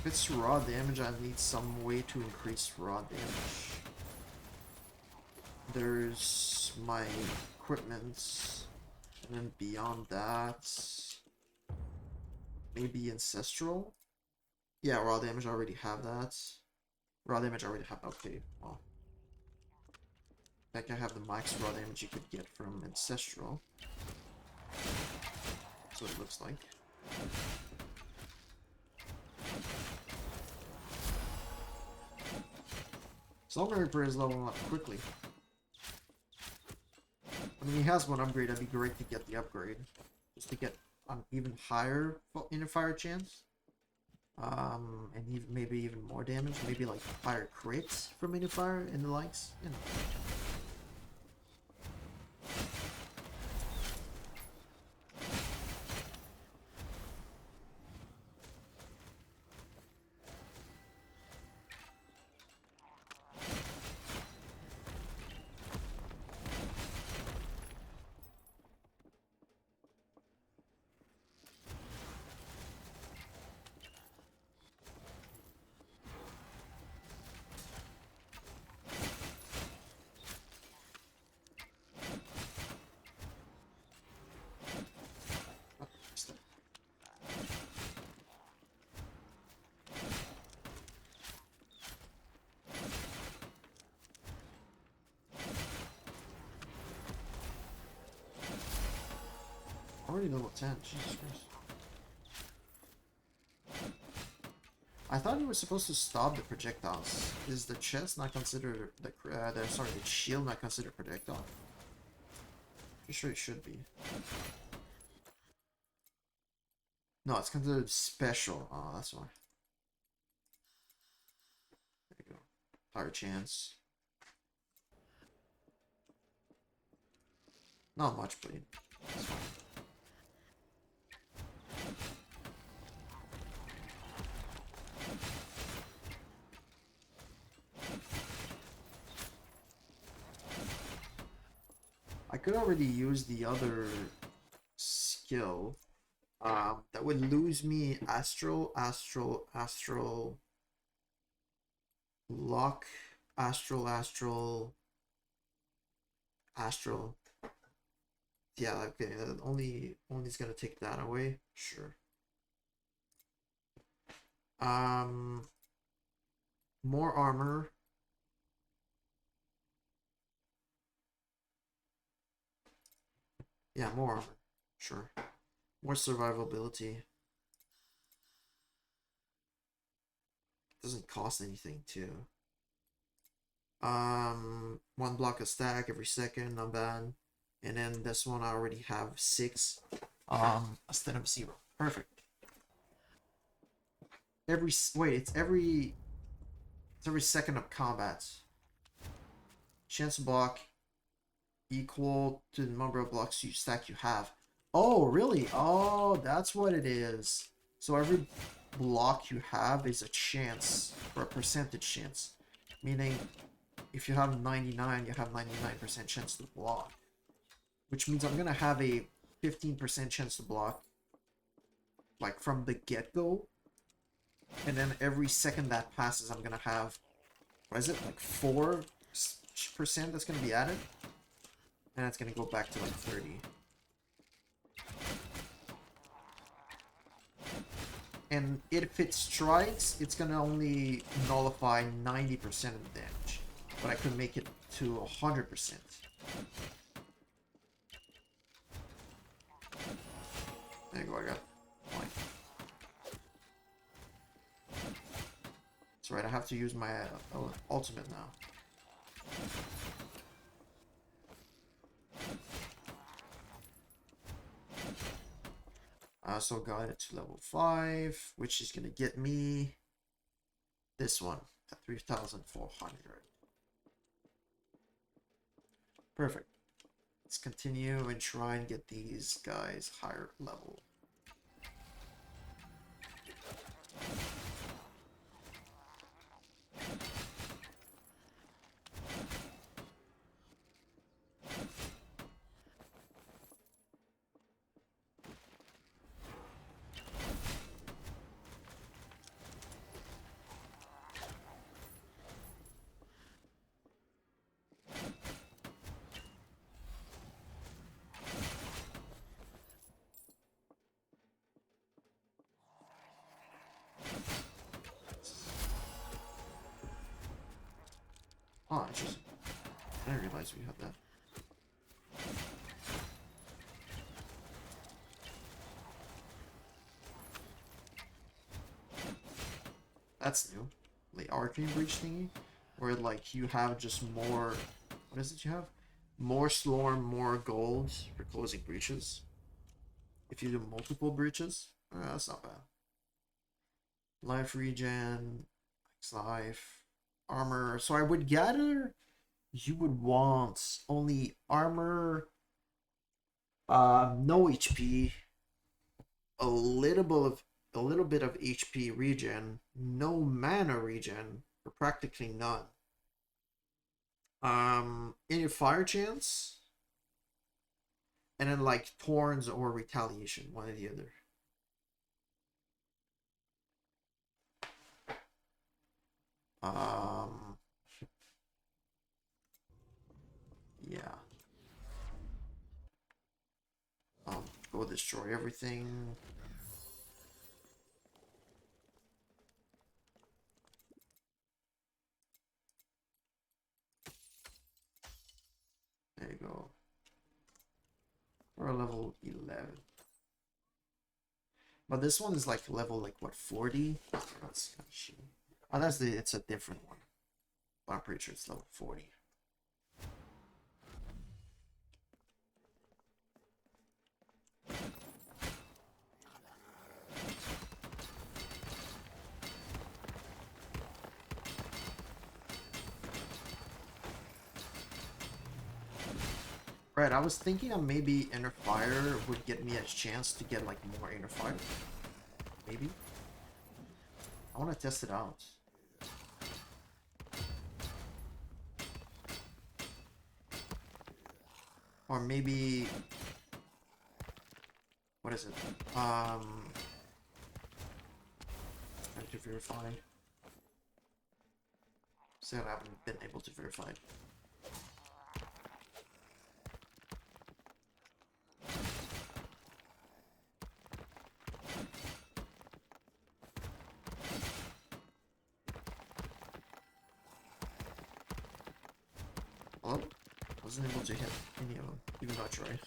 If it's raw damage, I need some way to increase raw damage. There's my equipment, and then beyond that, maybe ancestral. Yeah, raw damage. I already have that. Raw damage. I already have. Okay, well, I think I have the max raw damage you could get from ancestral. That's what it looks like. Slormancer is leveling up quickly. I mean, he has one upgrade. That'd be great to get the upgrade, just to get an even higher inner fire chance. And even, maybe even more damage. Maybe like higher crits from inner fire and the likes. You know. Already level 10, Jesus Christ. I thought he was supposed to stop the projectiles. Is the chest not considered the shield not considered projectile? Pretty sure it should be. No, it's considered special. Oh, that's why. There you go. Higher chance. Not much bleed. That's fine. I could already use the other skill. That would lose me astral, lock, astral. Yeah, okay, only is gonna take that away. Sure. More armor. Yeah, more armor. Sure. More survivability. Doesn't cost anything too. One block a stack every second, not bad. And then this one I already have 6. Instead of 0. Perfect. It's every second of combat. Chance to block equal to the number of blocks you stack you have. Oh, really? Oh, that's what it is. So every block you have is a chance, or a percentage chance. Meaning, if you have 99, you have 99% chance to block. Which means I'm gonna have a 15% chance to block, like from the get-go. And then every second that passes, I'm gonna have, what is it, like 4% that's gonna be added? And it's gonna go back to like 30. And if it strikes, it's gonna only nullify 90% of the damage. But I could make it to 100%. There you go, I got one. That's right, I have to use my ultimate now. I also got it to level 5, which is gonna get me this one at 3,400. Perfect. Let's continue and try and get these guys higher level. Oh, interesting. I didn't realize we had that. That's new. Like arcane breach thingy, where like you have just more. What is it you have? More Slorm, more gold for closing breaches. If you do multiple breaches, that's not bad. Life regen, X life, armor. So I would gather you would want only armor, no HP, a little bit of HP regen, no mana regen, or practically none. Any fire chance, and then like Thorns or Retaliation, one or the other. Yeah. Go destroy everything. There you go. We're level 11. But this one is like level like what 40? That's kind of shitty. Oh, it's a different one. But I'm pretty sure it's level 40. Right, I was thinking that maybe Inner Fire would get me a chance to get like more Inner Fire. Maybe. I want to test it out. Or maybe... What is it? I have to verify. Said I haven't been able to verify it. Well, I wasn't able to hit any of them, even though I tried.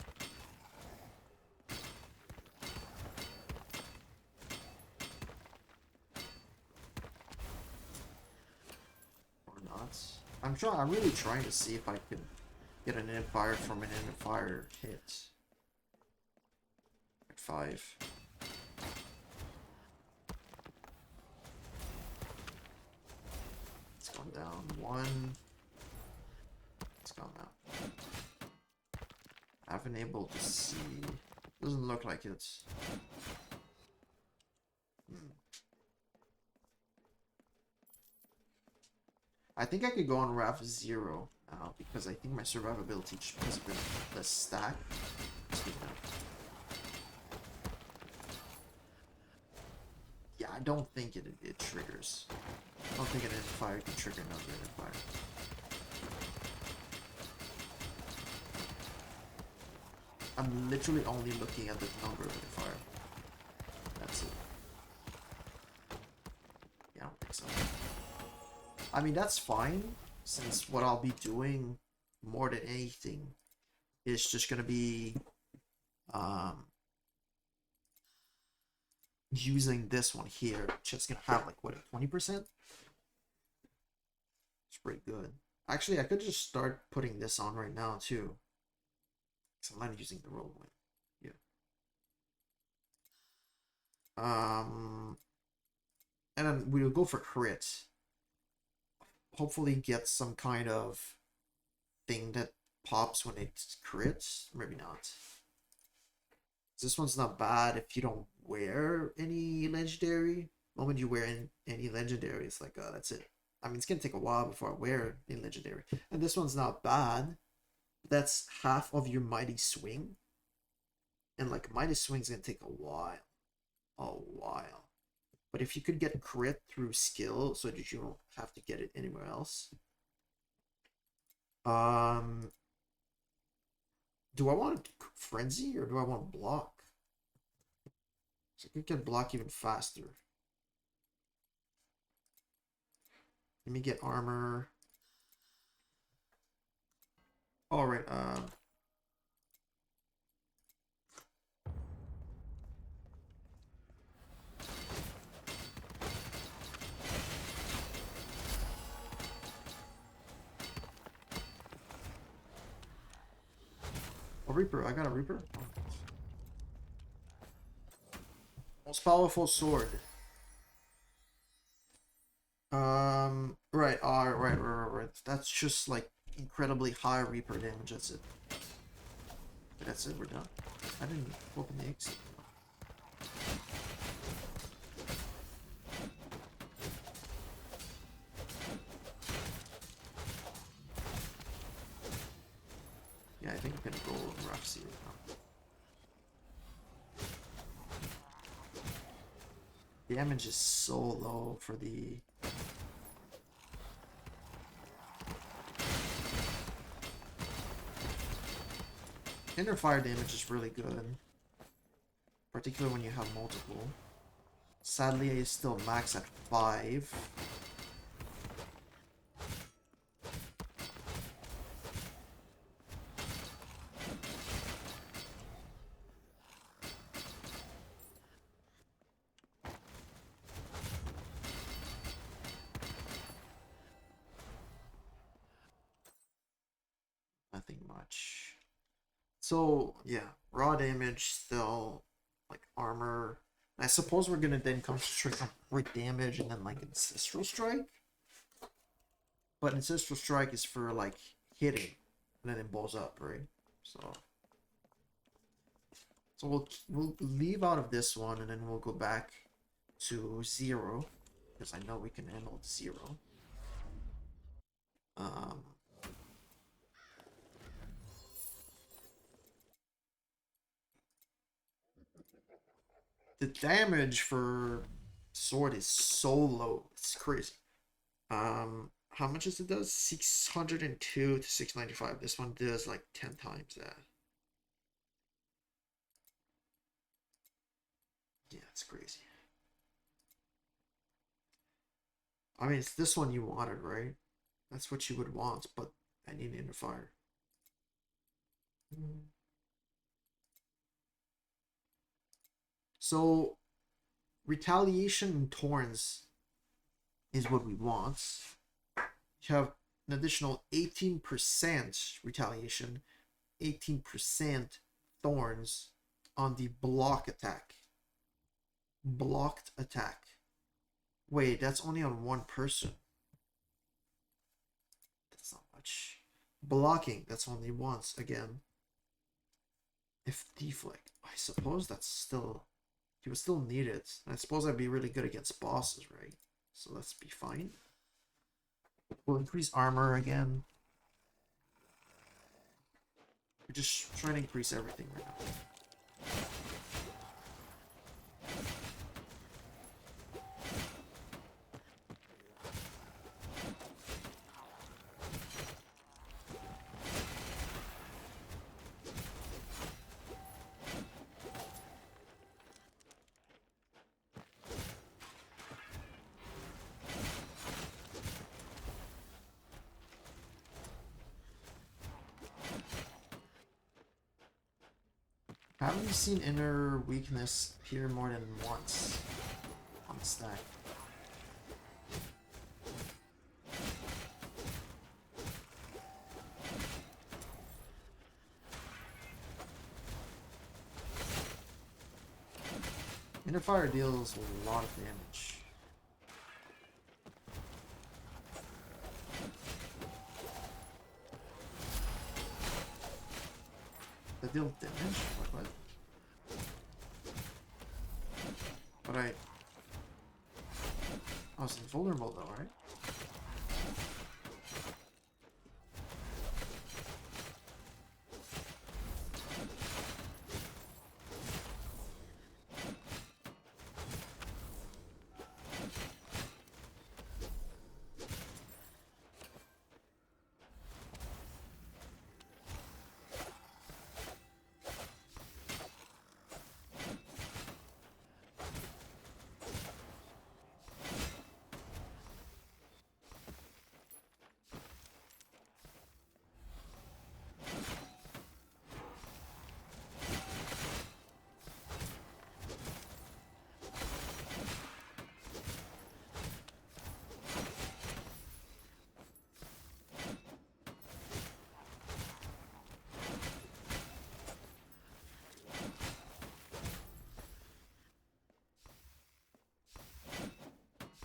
Or not. I'm really trying to see if I can get an Empire from an Empire hit. At 5. It's gone down 1. It's gone down. I haven't been able to see. Doesn't look like it's. I think I could go on RAF 0 now because I think my survivability just because of the stack. Yeah, I don't think it triggers. I don't think an fire can trigger another fire. I'm literally only looking at the number of the fire. That's it. Yeah, I don't think so. I mean, that's fine, since what I'll be doing more than anything is just gonna be using this one here, which is gonna have like what, 20%? pretty good. Actually, I could just start putting this on right now too. Because I'm not using the roll one. Yeah. And then we'll go for crits. Hopefully get some kind of thing that pops when it crits. Maybe not. This one's not bad if you don't wear any legendary. The moment you wear any legendary, it's like, that's it. I mean, it's gonna take a while before I wear a legendary. And this one's not bad. That's half of your mighty swing. And like mighty swing's gonna take a while. A while. But if you could get crit through skill so that you don't have to get it anywhere else. Do I want frenzy or do I want block? So I can block even faster. Let me get armor. All right. A Reaper. I got a Reaper. Most powerful sword. Right. Right. That's just like incredibly high Reaper damage. That's it. That's it. We're done. I didn't open the exit. Yeah, I think I'm gonna go rough sea right now. Damage is so low for the. Inner fire damage is really good, particularly when you have multiple. Sadly, I still max at 5. Nothing much. So, yeah, raw damage still, like armor. I suppose we're gonna then concentrate on crit damage and then like Ancestral Strike. But Ancestral Strike is for like hitting, and then it blows up, right? So we'll leave out of this one, and then we'll go back to 0, because I know we can handle 0. The damage for sword is so low, it's crazy. How much does it do? 602 to 695. This one does like 10 times that. Yeah, it's crazy. I mean, it's this one you wanted, right? That's what you would want, but I need inner fire. So, retaliation and Torrens is what we want. You have an additional 18% retaliation, 18% thorns on the block attack. Blocked attack. Wait, that's only on one person. That's not much. Blocking, that's only once again. If deflect, I suppose that's still. You would still need it. I suppose I'd be really good against bosses, right? So let's be fine. We'll increase armor again. We're just trying to increase everything right now. Haven't you seen inner weakness appear more than once on the stack? Inner fire deals a lot of damage. They deal damage? What? But I was invulnerable though, right?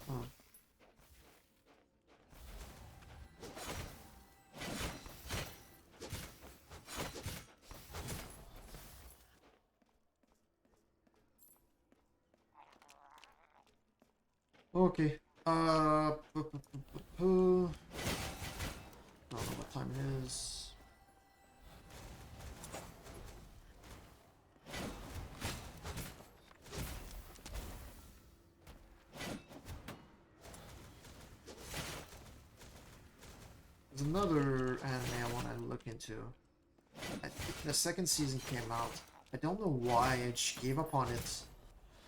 Oh. Okay. I don't know what time it is. There's another anime I want to look into. I think the second season came out. I don't know why I just gave up on it.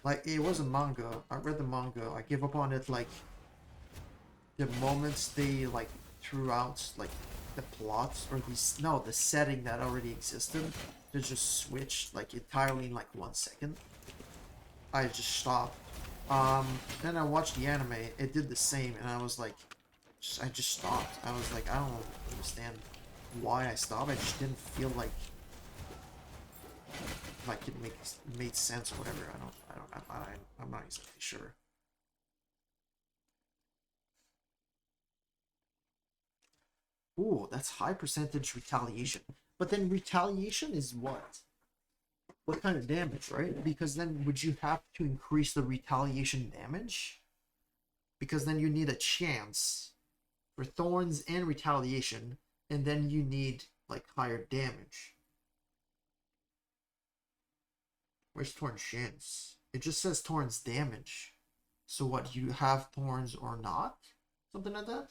Like, it was a manga. I read the manga. I gave up on it, like, the moments they, like, threw out, like, the plots, or the setting that already existed, to just switch, like, entirely in, like, 1 second. I just stopped. Then I watched the anime. It did the same, and I was like, I just stopped. I was like, I don't understand why I stopped. I just didn't feel like it made sense or whatever. I'm not exactly sure. Ooh, that's high percentage retaliation. But then retaliation is what? What kind of damage, right? Because then would you have to increase the retaliation damage? Because then you need a chance for thorns and retaliation, and then you need like higher damage. Where's Torn's chance? It just says Torn's damage. So what, you have thorns or not? Something like that?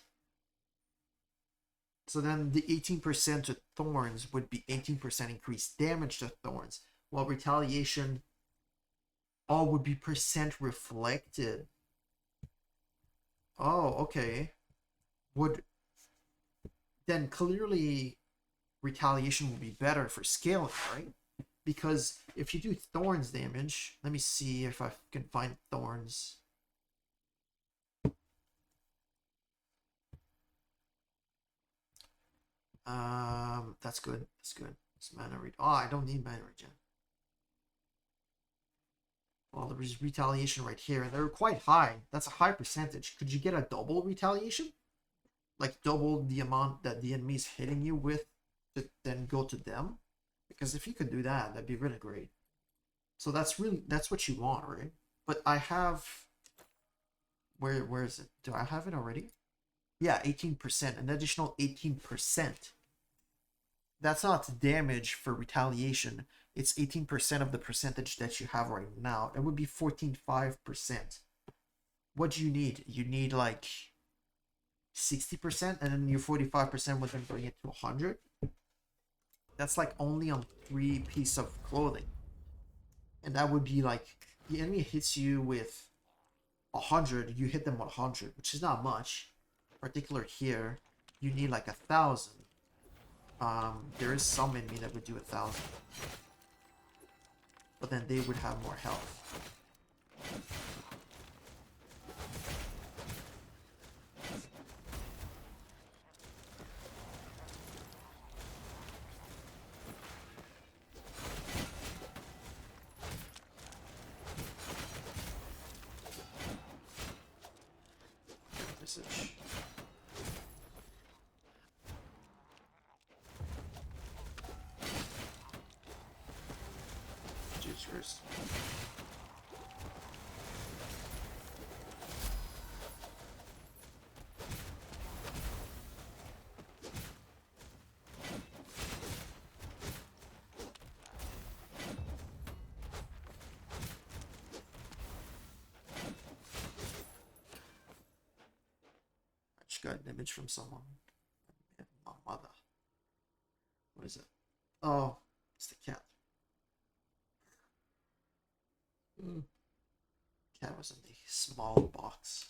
So then the 18% to thorns would be 18% increased damage to thorns, while retaliation all would be percent reflected. Oh, okay. Would then clearly retaliation will be better for scaling, right? Because if you do thorns damage, let me see if I can find thorns. That's good. That's good. It's mana regen. Oh, I don't need mana regen. Well, there's retaliation right here, and they're quite high. That's a high percentage. Could you get a double retaliation? Like double the amount that the enemy's hitting you with to then go to them? Because if you could do that, that'd be really great. So that's what you want, right? But I have, where is it? Do I have it already? Yeah, 18%, an additional 18%. That's not damage for retaliation. It's 18% of the percentage that you have right now. It would be 14.5%. What do you need? You need like 60%, and then your 45% would then bring it to 100. That's like only on 3 pieces of clothing. And that would be like, the enemy hits you with 100, you hit them 100, which is not much. Particular here, you need like 1,000. There is some enemy that would do 1,000. But then they would have more health. message. Jesus Christ. I just got an image from someone. My mother. What is it? Oh, it's the cat. Cat was in the small box.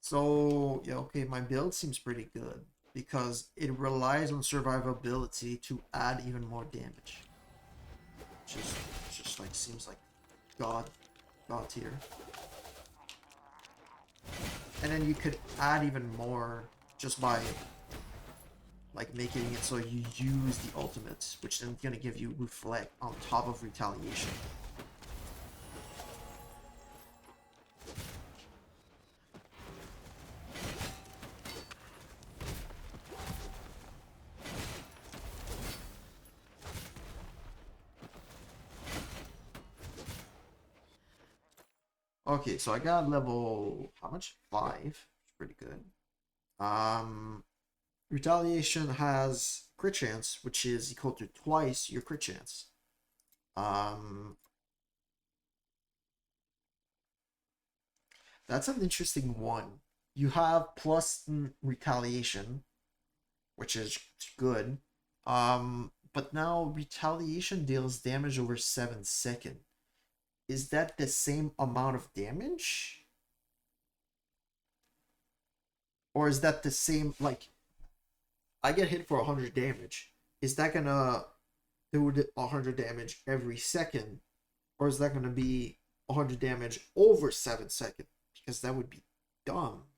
So, yeah, okay, my build seems pretty good because it relies on survivability to add even more damage. Just, just like seems like God tier. And then you could add even more just by like making it so you use the ultimates, which then gonna give you reflect on top of retaliation. Okay, so I got level how much? 5. Pretty good. Retaliation has crit chance, which is equal to twice your crit chance. That's an interesting one. You have plus retaliation, which is good. But now retaliation deals damage over 7 seconds. Is that the same amount of damage? Or is that the same, like, I get hit for 100 damage. Is that gonna do 100 damage every second? Or is that gonna be 100 damage over 7 seconds? Because that would be dumb.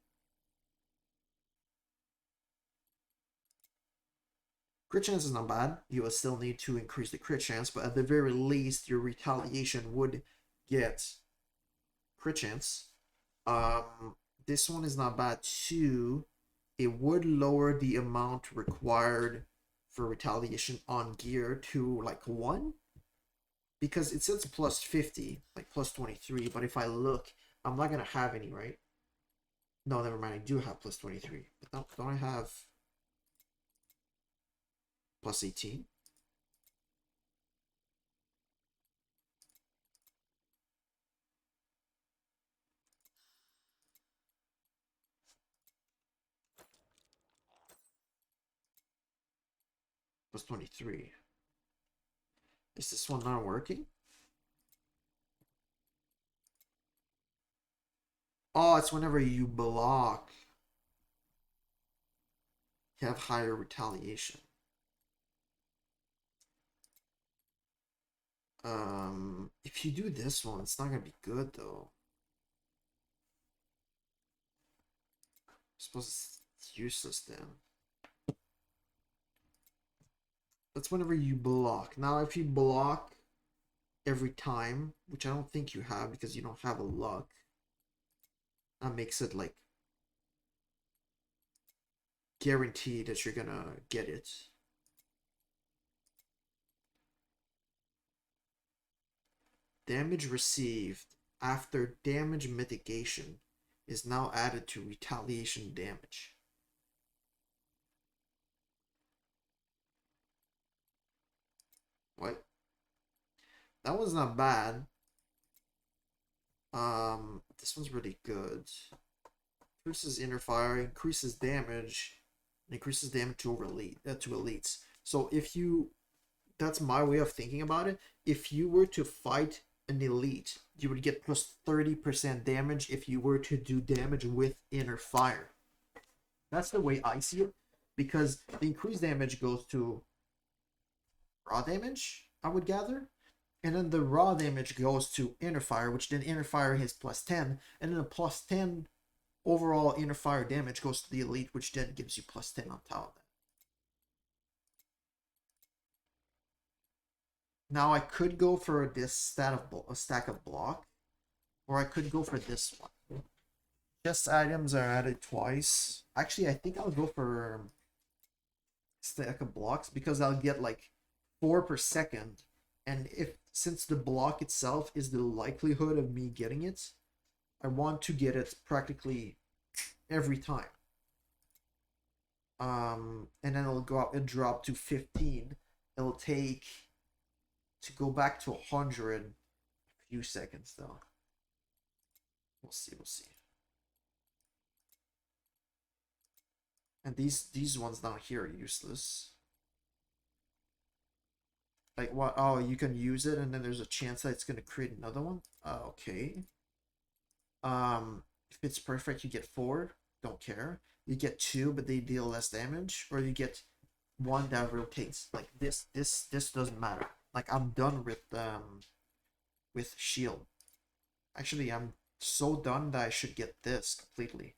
Crit chance is not bad. You will still need to increase the crit chance, but at the very least, your retaliation would get crit chance. This one is not bad too. It would lower the amount required for retaliation on gear to like 1. Because it says plus 50, like plus 23, but if I look, I'm not gonna have any, right? No, never mind, I do have plus 23. But don't I have plus 18? Plus 23. Is this one not working? Oh, it's whenever you block, you have higher retaliation. If you do this one, it's not gonna be good though. I suppose it's useless then. That's whenever you block. Now, if you block every time, which I don't think you have because you don't have a luck, that makes it like guaranteed that you're gonna get it. Damage received after damage mitigation is now added to retaliation damage. What? That one's not bad. This one's really good. Increases inner fire, increases damage, and increases damage to elites. So if you, that's my way of thinking about it. If you were to fight an elite, you would get plus 30% damage if you were to do damage with inner fire. That's the way I see it, because the increased damage goes to raw damage, I would gather, and then the raw damage goes to inner fire, which then inner fire hits plus 10, and then the plus 10 overall inner fire damage goes to the elite, which then gives you plus 10 on top of that. Now I could go for this stack of block, or I could go for this one. Just items are added twice. Actually, I think I'll go for stack of blocks because I'll get like 4 per second. And if since the block itself is the likelihood of me getting it, I want to get it practically every time. And then it'll go up and drop to 15. It'll take to go back to 100 a few seconds though. We'll see, we'll see. And these ones down here are useless. Like what? Oh, you can use it, and then there's a chance that it's gonna create another one. Okay. If it's perfect, you get 4. Don't care. You get 2, but they deal less damage, or you get 1 that rotates. Like this doesn't matter. Like I'm done with shield. Actually, I'm so done that I should get this completely.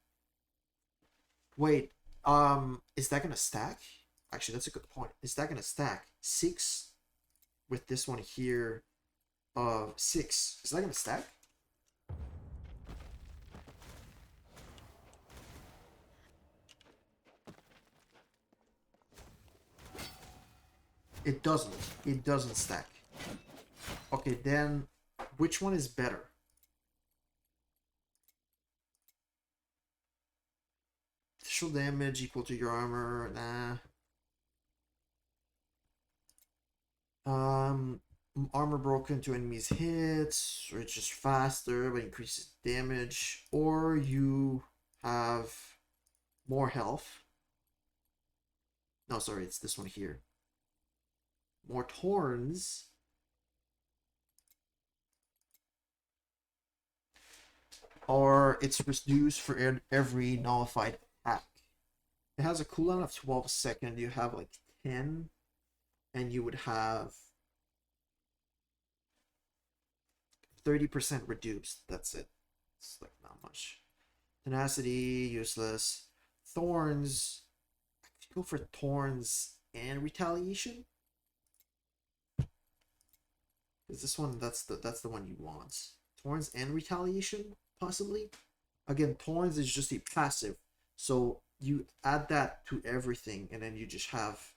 Wait, is that gonna stack? Actually, that's a good point. Is that gonna stack 6 with this one here? 6. Is that gonna stack? It doesn't. It doesn't stack. Okay, then which one is better? Additional damage equal to your armor. Nah. Armor broken to enemies hits, or it's just faster but increases damage, or you have more health. No, sorry, it's this one here. More Torns. Or it's reduced for every nullified attack. It has a cooldown of 12 seconds. You have like 10, and you would have 30% reduced. That's it. It's like not much. Tenacity, useless. Thorns. I could go for Thorns and Retaliation. Because this one, that's the one you want. Thorns and Retaliation, possibly. Again, Thorns is just a passive. So you add that to everything, and then you just have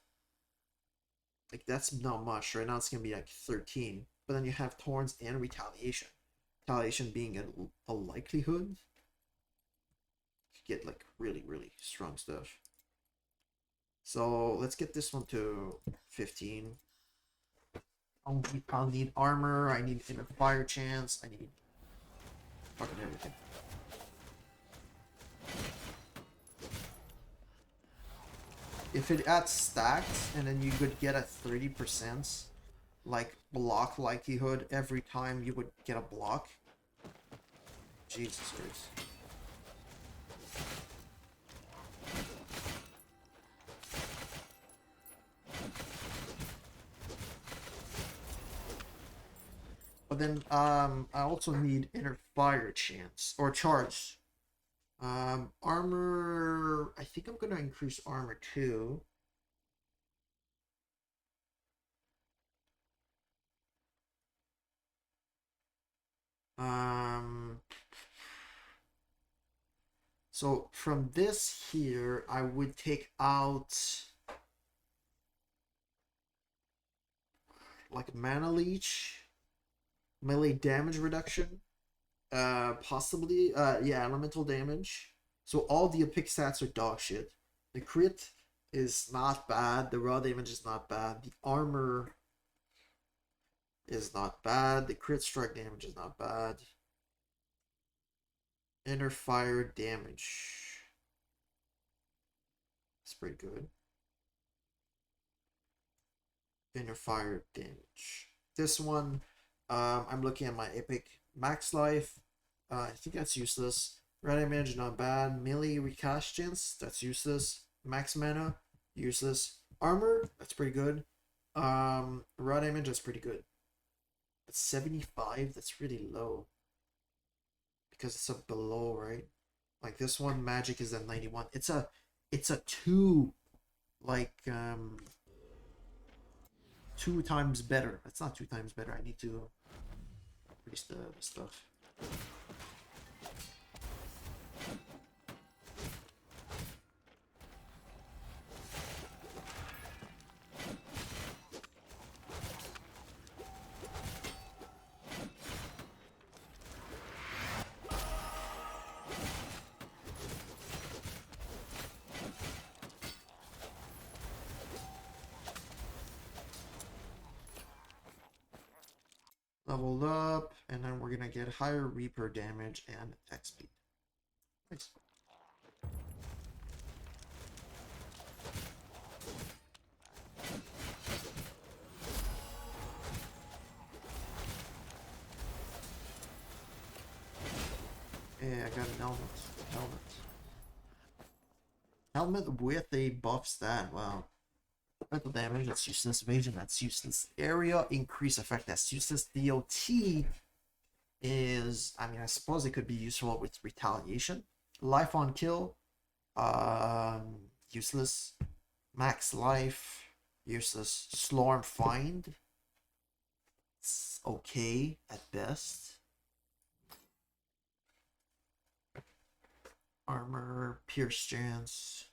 like that's not much. Right now it's gonna be like 13. But then you have Thorns and Retaliation. Retaliation being a likelihood. You get like really, really strong stuff. So let's get this one to 15. I'll need armor, I need inner fire chance, I need fucking everything. If it adds stacks and then you could get a 30% like block likelihood every time you would get a block. Jesus Christ. But then I also need inner fire chance or charge. Armor, I think I'm gonna increase armor too. So from this here, I would take out like mana leech, melee damage reduction, possibly, yeah, elemental damage. So all the epic stats are dog shit. The crit is not bad. The raw damage is not bad. The armor is not bad. The crit strike damage is not bad. Inner fire damage. It's pretty good. Inner fire damage. This one, I'm looking at my epic max life. I think that's useless. Red image, not bad. Melee recast chance, that's useless. Max mana, useless. Armor, that's pretty good. Raw damage, that's pretty good. But 75, that's really low. Because it's a below, right? Like this one, magic is at 91. It's a two, like, 2 times better. That's not 2 times better. I need to increase the stuff. Leveled up, and then we're gonna get higher Reaper damage and attack speed. Nice. Yeah, I got an helmet. Helmet. Helmet with a buff stat. Wow. Mental damage, that's useless. Evasion, that's useless. Area increase effect, that's useless. DOT is, I mean, I suppose it could be useful with retaliation. Life on kill, useless. Max life, useless. Slorm find, it's okay at best. Armor, pierce chance,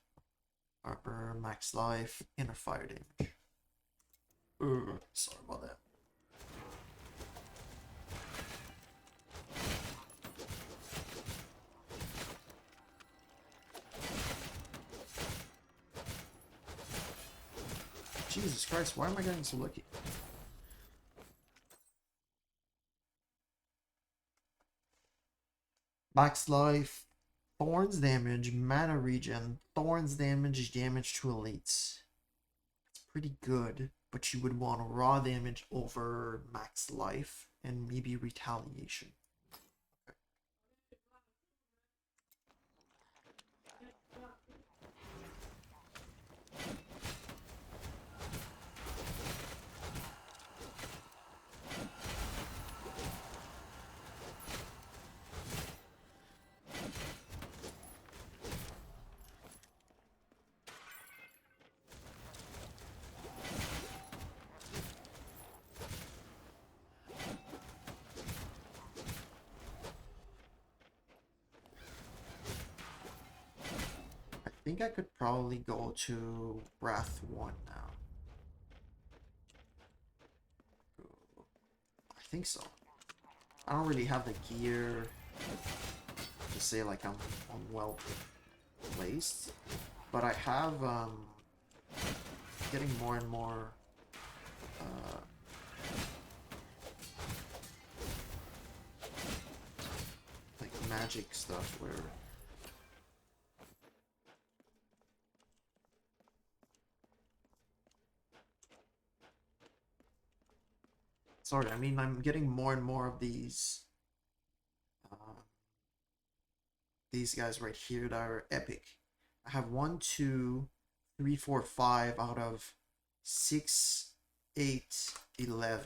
armor, max life, inner fire damage. Sorry about that. Jesus Christ, why am I getting so lucky? Max life, thorns damage, mana regen, thorns damage, damage to elites. It's pretty good, but you would want raw damage over max life and maybe retaliation. I think I could probably go to Wrath 1 now. I think so. I don't really have the gear to say like I'm well placed, but I have getting more and more uh, like magic stuff where sorry, I mean I'm getting more and more of these guys right here that are epic. I have 1, 2, 3, 4, 5 out of 6, 8, 11.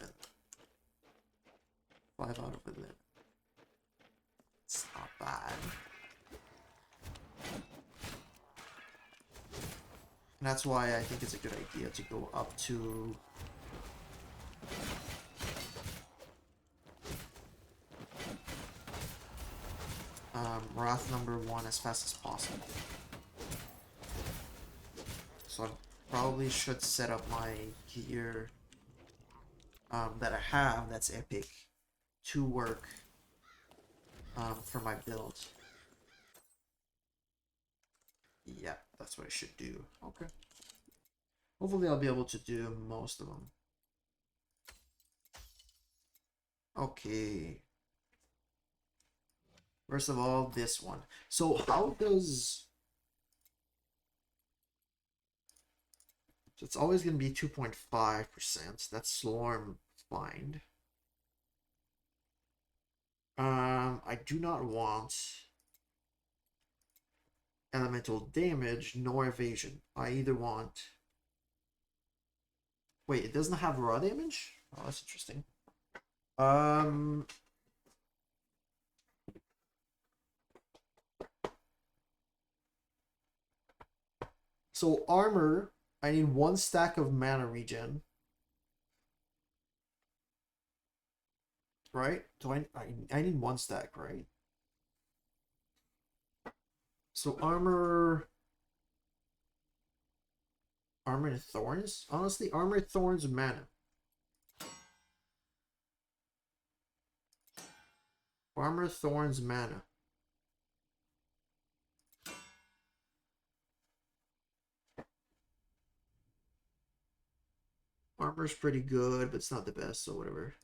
5 out of 11. It's not bad. And that's why I think it's a good idea to go up to Wrath number 1 as fast as possible. So I probably should set up my gear that I have that's epic to work for my build. Yeah, that's what I should do. Okay. Hopefully I'll be able to do most of them. Okay. First of all, this one. So how does... So it's always going to be 2.5%. That's Slorm Find. I do not want elemental damage nor evasion. I either want... Wait, it doesn't have raw damage? Oh, that's interesting. Um... So armor, I need 1 stack of mana regen. Right? Do I need 1 stack, right? So armor and thorns? Honestly, armor, thorns, mana. Armor, thorns, mana. Armor's pretty good, but it's not the best, so whatever.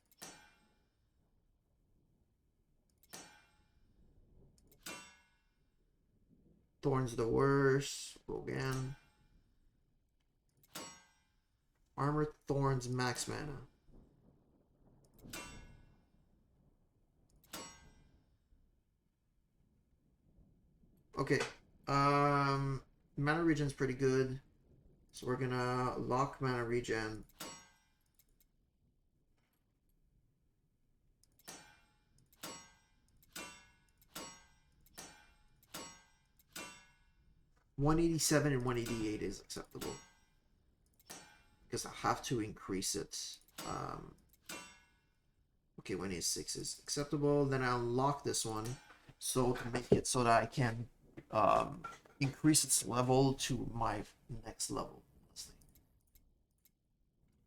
Thorns the worst. Roll again. Armor, thorns, max mana. Okay. Mana regen's pretty good. So we're gonna lock mana regen. $187 and 188 is acceptable. Because I have to increase it. Okay, 186 is acceptable. Then I'll lock this one so to make it so that I can increase its level to my next level.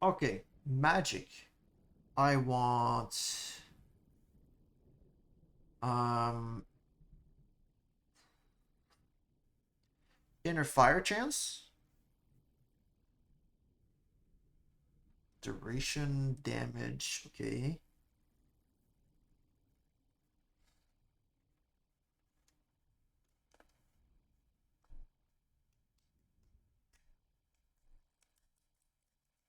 Okay, magic. I want inner fire chance. Duration damage, okay.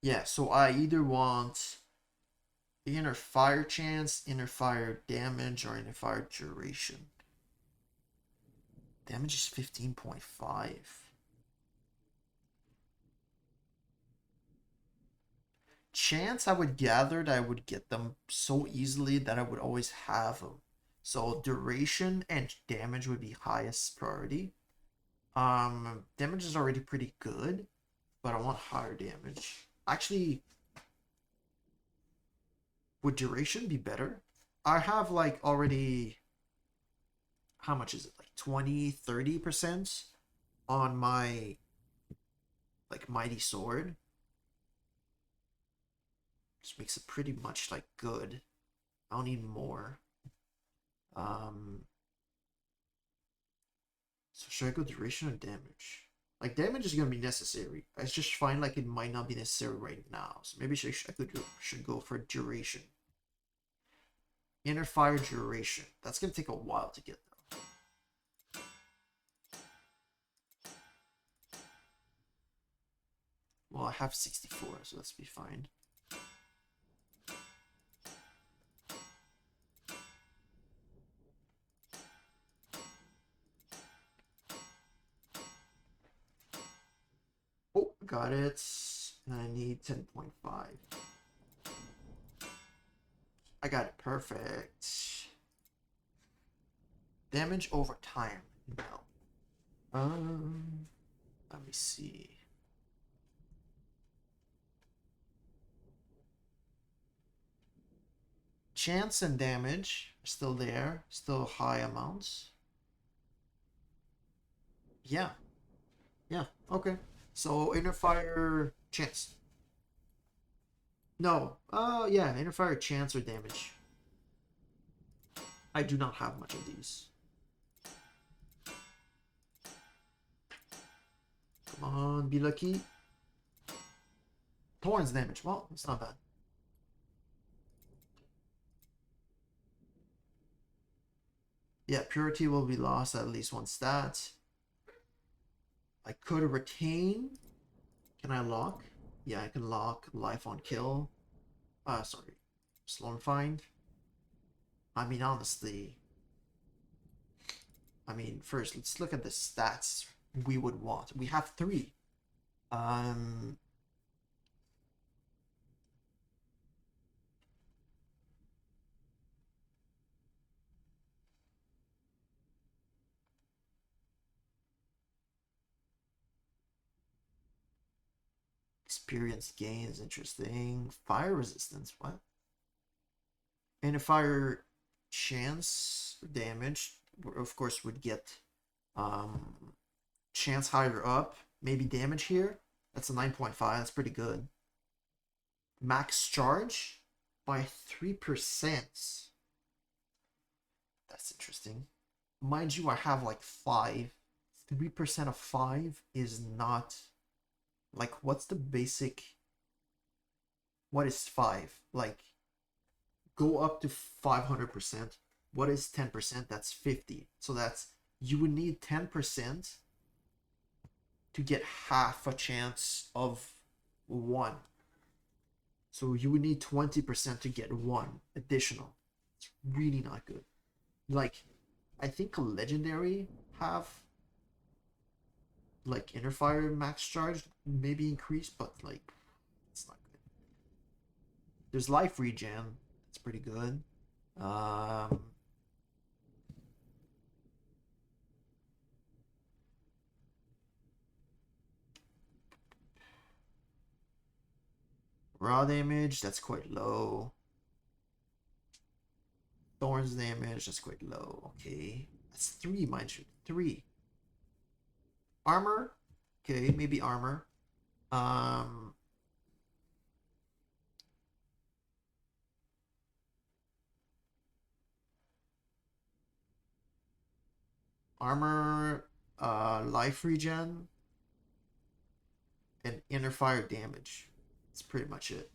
Yeah, so I either want inner fire chance, inner fire damage, or inner fire duration. Damage is 15.5. Chance, I would gather that I would get them so easily that I would always have them. So duration and damage would be highest priority. Damage is already pretty good, but I want higher damage. Actually, would duration be better? I have like already, how much is it? Like 20-30% on my like mighty sword. Just makes it pretty much like good. I don't need more. So should I go duration or damage? Like damage is gonna be necessary. I just find like it might not be necessary right now. So maybe I should go for duration. Inner fire duration. That's gonna take a while to get though. Well, I have 64, so let's be fine. Oh, got it. And I need 10.5. I got it. Perfect. Damage over time. No. Let me see. Chance and damage are still there. Still high amounts. Yeah. Yeah. Okay. So inner fire chance. No. Yeah. Inner fire chance or damage. I do not have much of these. Come on, be lucky. Thorns damage. Well, it's not bad. Yeah, purity will be lost at least 1 stat. I could retain. Can I lock? Yeah, I can lock life on kill. Sorry. Slorm find. I mean, honestly, I mean, first, let's look at the stats we would want. We have 3. Um, Experience gains, interesting. Fire resistance, what? And a fire chance damage, of course, would get um, chance higher up. Maybe damage here. That's a 9.5. That's pretty good. Max charge by 3%. That's interesting. Mind you, I have like 5. 3% of 5 is not like, what's the basic? What is 5? Like, go up to 500%. What is 10%? That's 50. So that's, you would need 10% to get half a chance of 1. So you would need 20% to get 1 additional. It's really not good. Like, I think a legendary have like inner fire max charge maybe increase, but like it's not good. There's life regen. It's pretty good. Um, Raw damage, that's quite low. Thorns damage, that's quite low. Okay. That's 3, mind you. 3. Armor. Okay, maybe armor. Um Armor, life regen, and inner fire damage. That's pretty much it.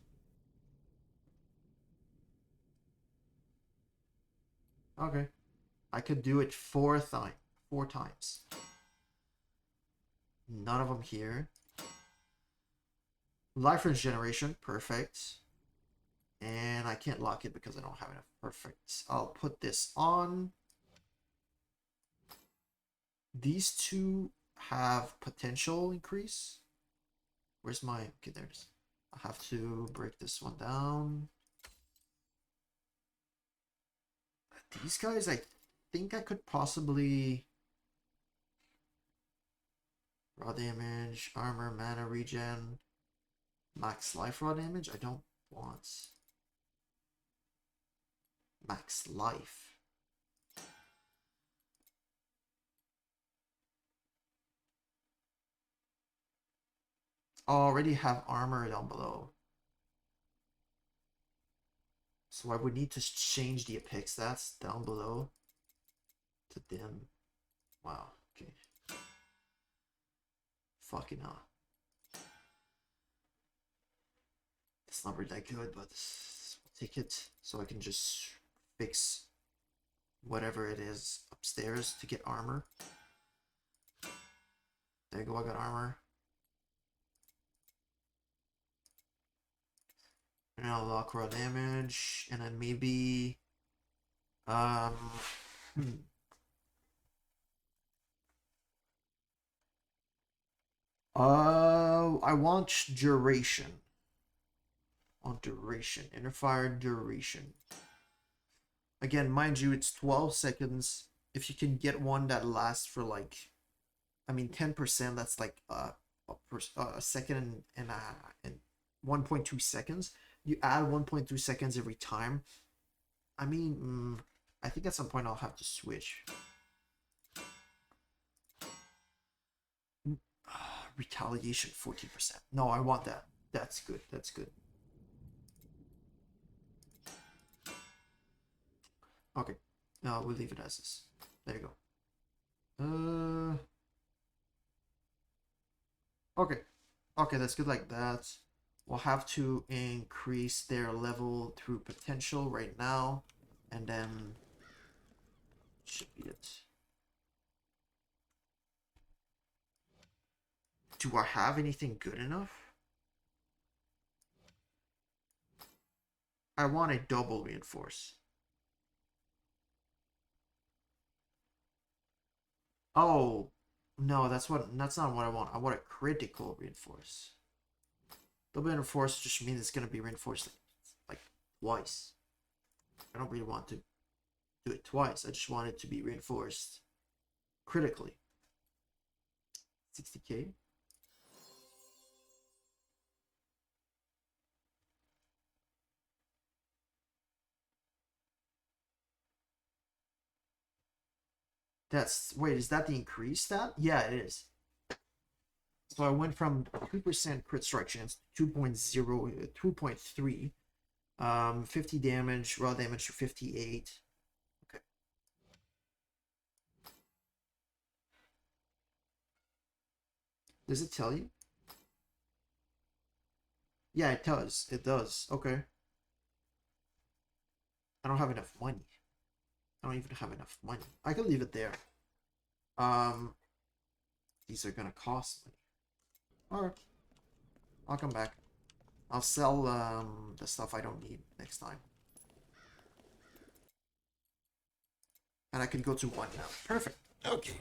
Okay. I could do it 4 times. None of them here. Life regeneration, perfect. And I can't lock it because I don't have enough. Perfect. I'll put this on. These 2 have potential increase. Where's my... Okay, there it is. I have to break this one down. These guys, I think I could possibly... Raw damage, armor, mana regen, max life raw damage. I don't want max life. I already have armor down below. So I would need to change the epic stats down below to dim. Wow, okay. Fucking hell. It's not really that good, but I'll take it so I can just fix whatever it is upstairs to get armor. There you go, I got armor. And I'll lock raw damage, and then maybe hmm. I want duration. On duration, inner fire duration. Again, mind you, it's 12 seconds. If you can get one that lasts for like, I mean, 10%, that's like a second and 1.2 seconds. You add 1.2 seconds every time. I mean, I think at some point I'll have to switch. Retaliation 14%. No, I want that. That's good. That's good. Okay. No, we'll leave it as is. There you go. Okay. Okay, that's good like that. We'll have to increase their level through potential right now. And then should be it. Do I have anything good enough? I want a double reinforce. Oh, no, that's not what I want. I want a critical reinforce. Double reinforce just means it's gonna be reinforced like twice. I don't really want to do it twice. I just want it to be reinforced critically. 60k. That's wait, is that the increased stat? Yeah, it is. So I went from 2% crit strike chance to 2.0, 2.3. 50 damage, raw damage to 58. Okay. Does it tell you? Yeah, it does. It does. Okay. I don't have enough money. I don't even have enough money. I can leave it there. Um, these are gonna cost me. Alright. I'll come back. I'll sell the stuff I don't need next time. And I can go to one now. Perfect. Okay.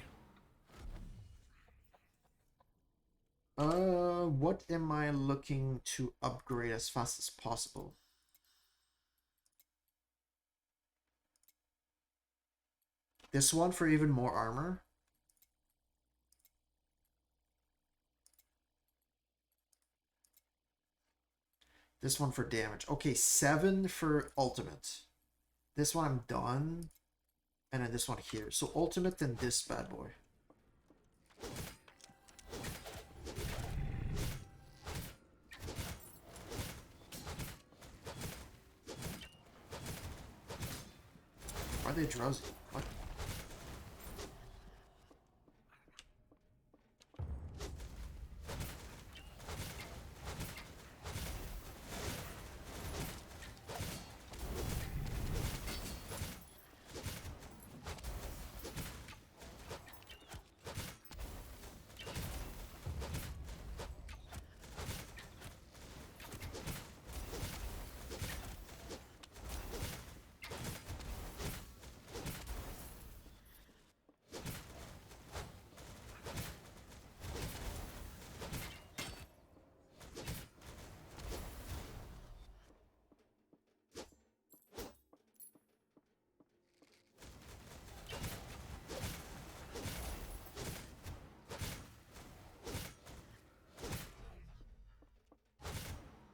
What am I looking to upgrade as fast as possible? This one for even more armor. This one for damage. Okay, 7 for ultimate. This one I'm done. And then this one here. So ultimate and this bad boy. Why are they drowsy? What?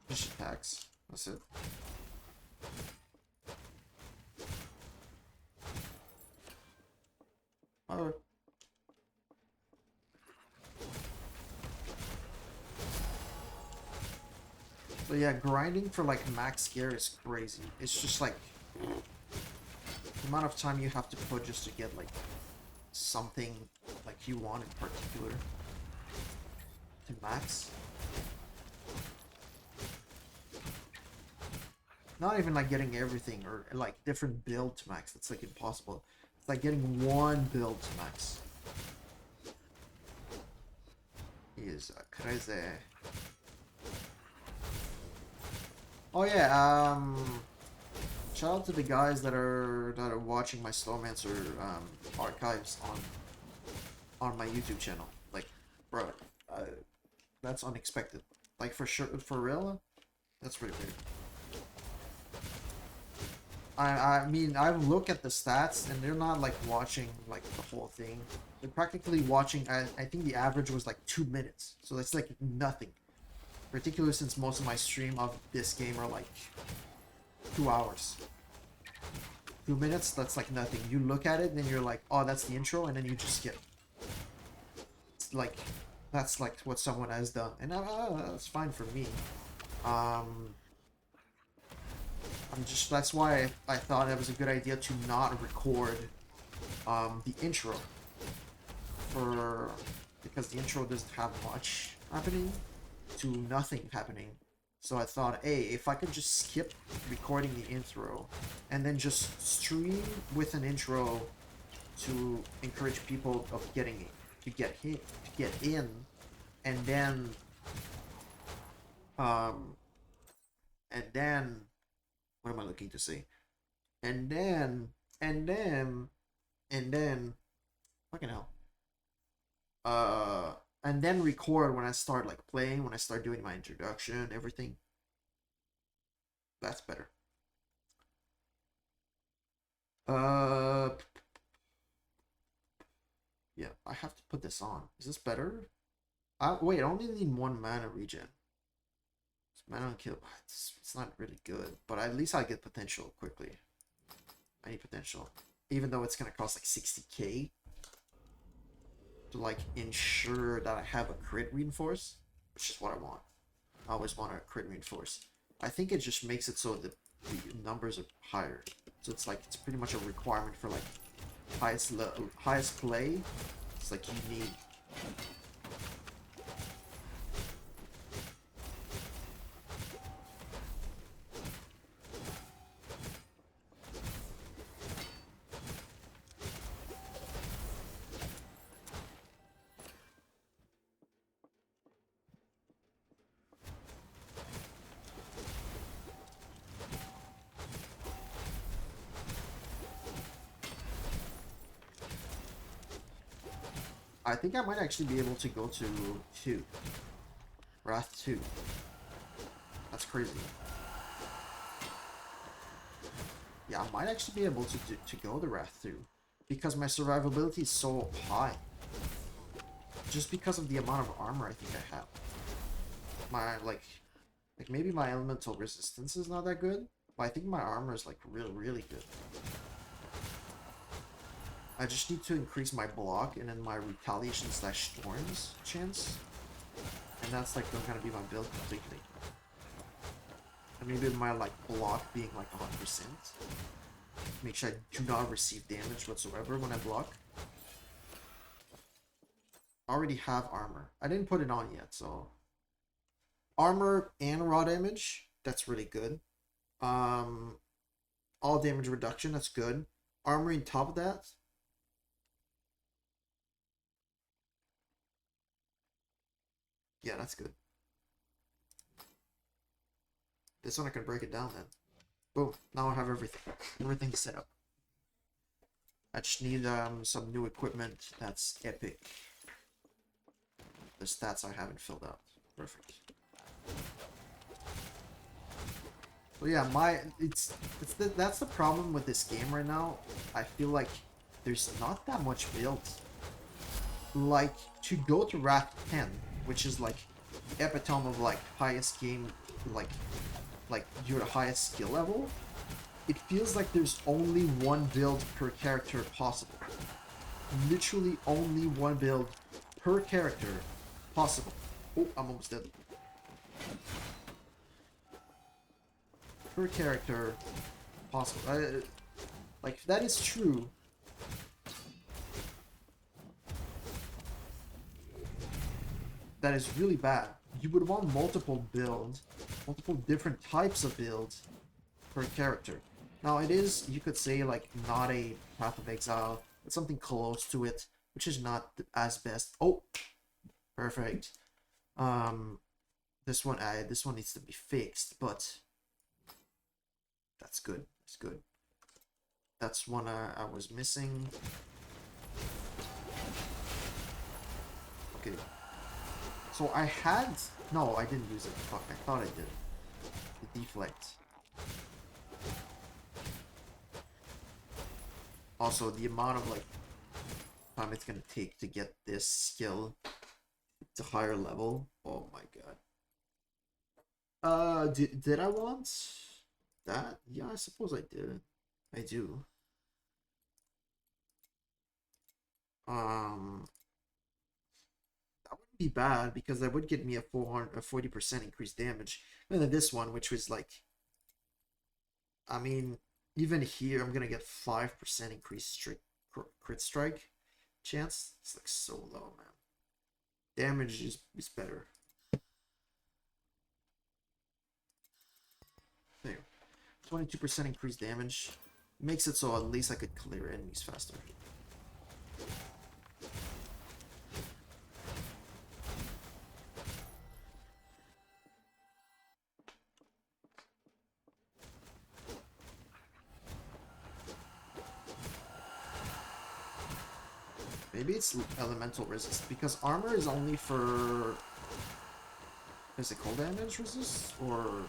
Just attacks. That's it. Alright. So yeah, grinding for like max gear is crazy. It's just like the amount of time you have to put just to get like something like you want in particular to max. Not even like getting everything or like different build to max. That's like impossible. It's like getting one build to max. He is crazy. Oh yeah, shout out to the guys that are watching my Slormancer archives on my YouTube channel. Like, bro, uh, that's unexpected. Like for sure, for real, that's pretty weird. I mean, I look at the stats and they're not like watching like the whole thing. They're practically watching. I think the average was like 2 minutes, so that's like nothing. Particularly since most of my stream of this game are like 2 hours. 2 minutes, that's like nothing. You look at it, and then you're like, oh, that's the intro, and then you just skip. It's like, that's like what someone has done, and that's fine for me. I'm just, that's why I thought it was a good idea to not record the intro for, because the intro doesn't have much happening to nothing happening. So I thought, hey, if I could just skip recording the intro and then just stream with an intro to encourage people of getting to get hit to get in, and then um and then what am I looking to say? And then and then and then fucking hell. And then record when I start like playing, when I start doing my introduction, everything. That's better. Uh, yeah, I have to put this on. Is this better? Wait, I only need one mana regen. Mana kill. It's not really good, but at least I get potential quickly. I need potential, even though it's gonna cost like 60k to like ensure that I have a crit reinforce, which is what I want. I always want a crit reinforce. I think it just makes it so that the numbers are higher. So it's like it's pretty much a requirement for like highest play. It's like you need. I think I might actually be able to go to 2. Wrath 2. That's crazy. Yeah, I might actually be able to go to Wrath 2. Because my survivability is so high. Just because of the amount of armor I think I have. My, like maybe my elemental resistance is not that good. But I think my armor is, like, really good. I just need to increase my block and then my retaliation / storms chance. And that's like gonna be my build completely. And maybe my like block being like 100%. Make sure I do not receive damage whatsoever when I block. I already have armor. I didn't put it on yet, so armor and raw damage, that's really good. All damage reduction, that's good. Armor on top of that. Yeah, that's good. This one I can break it down then. Boom. Now I have everything. Everything set up. I just need some new equipment that's epic. The stats I haven't filled out. Perfect. So yeah, that's the problem with this game right now. I feel like there's not that much build. Like to go to Wrath 10, which is like epitome of like highest game, like your highest skill level. It feels like there's only one build per character possible. Literally only one build per character possible. Oh, I'm almost dead. Per character possible. Like, if that is true, that is really bad. You would want multiple builds, multiple different types of builds per character. Now, it is, you could say, like, not a Path of Exile, but something close to it, which is not as best. Oh, perfect. This one needs to be fixed, but that's good. That's good. That's one I was missing. Okay. So I had... No, I didn't use it. Fuck, I thought I did. The deflect. Also, the amount of, like, time it's gonna take to get this skill to higher level. Oh my god. Did I want that? Yeah, I suppose I did. I do. That wouldn't be bad because that would get me a 40% increased damage. And then this one, which was like, I mean, even here, I'm gonna get 5% increased crit strike chance. It's like so low, man. Damage is better. There, 22% increased damage makes it so at least I could clear enemies faster. Maybe it's elemental resist, because armor is only for physical damage resist, or...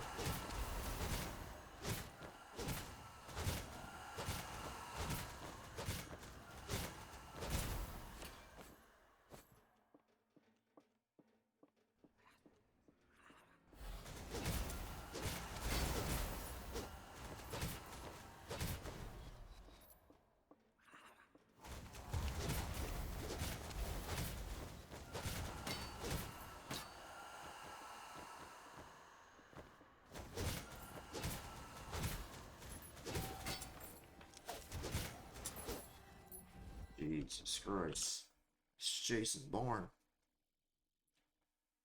Jesus Christ. It's Jason Bourne.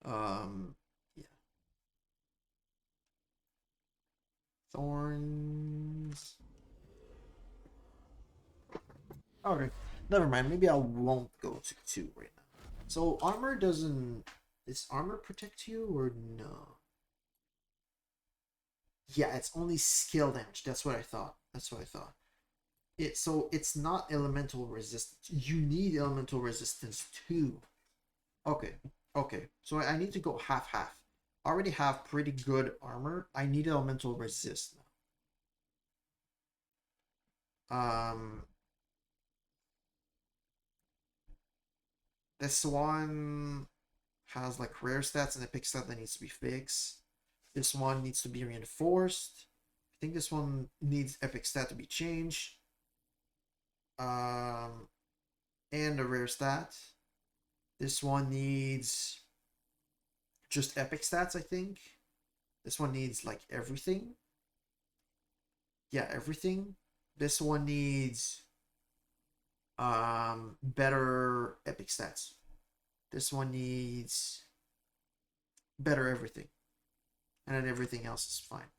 Yeah. Thorns. Okay. Never mind. Maybe I won't go to 2 right now. So armor doesn't... Does armor protect you or no? Yeah, it's only skill damage. That's what I thought. That's what I thought. So it's not elemental resistance. You need elemental resistance too. Okay. Okay. So I need to go half-half. I already have pretty good armor. I need elemental resist now. This one has like rare stats and epic stat that needs to be fixed. This one needs to be reinforced. I think this one needs epic stat to be changed. And a rare stat. This one needs just epic stats, I think. This one needs like everything. Yeah, everything. This one needs better epic stats. This one needs better everything. And then everything else is fine.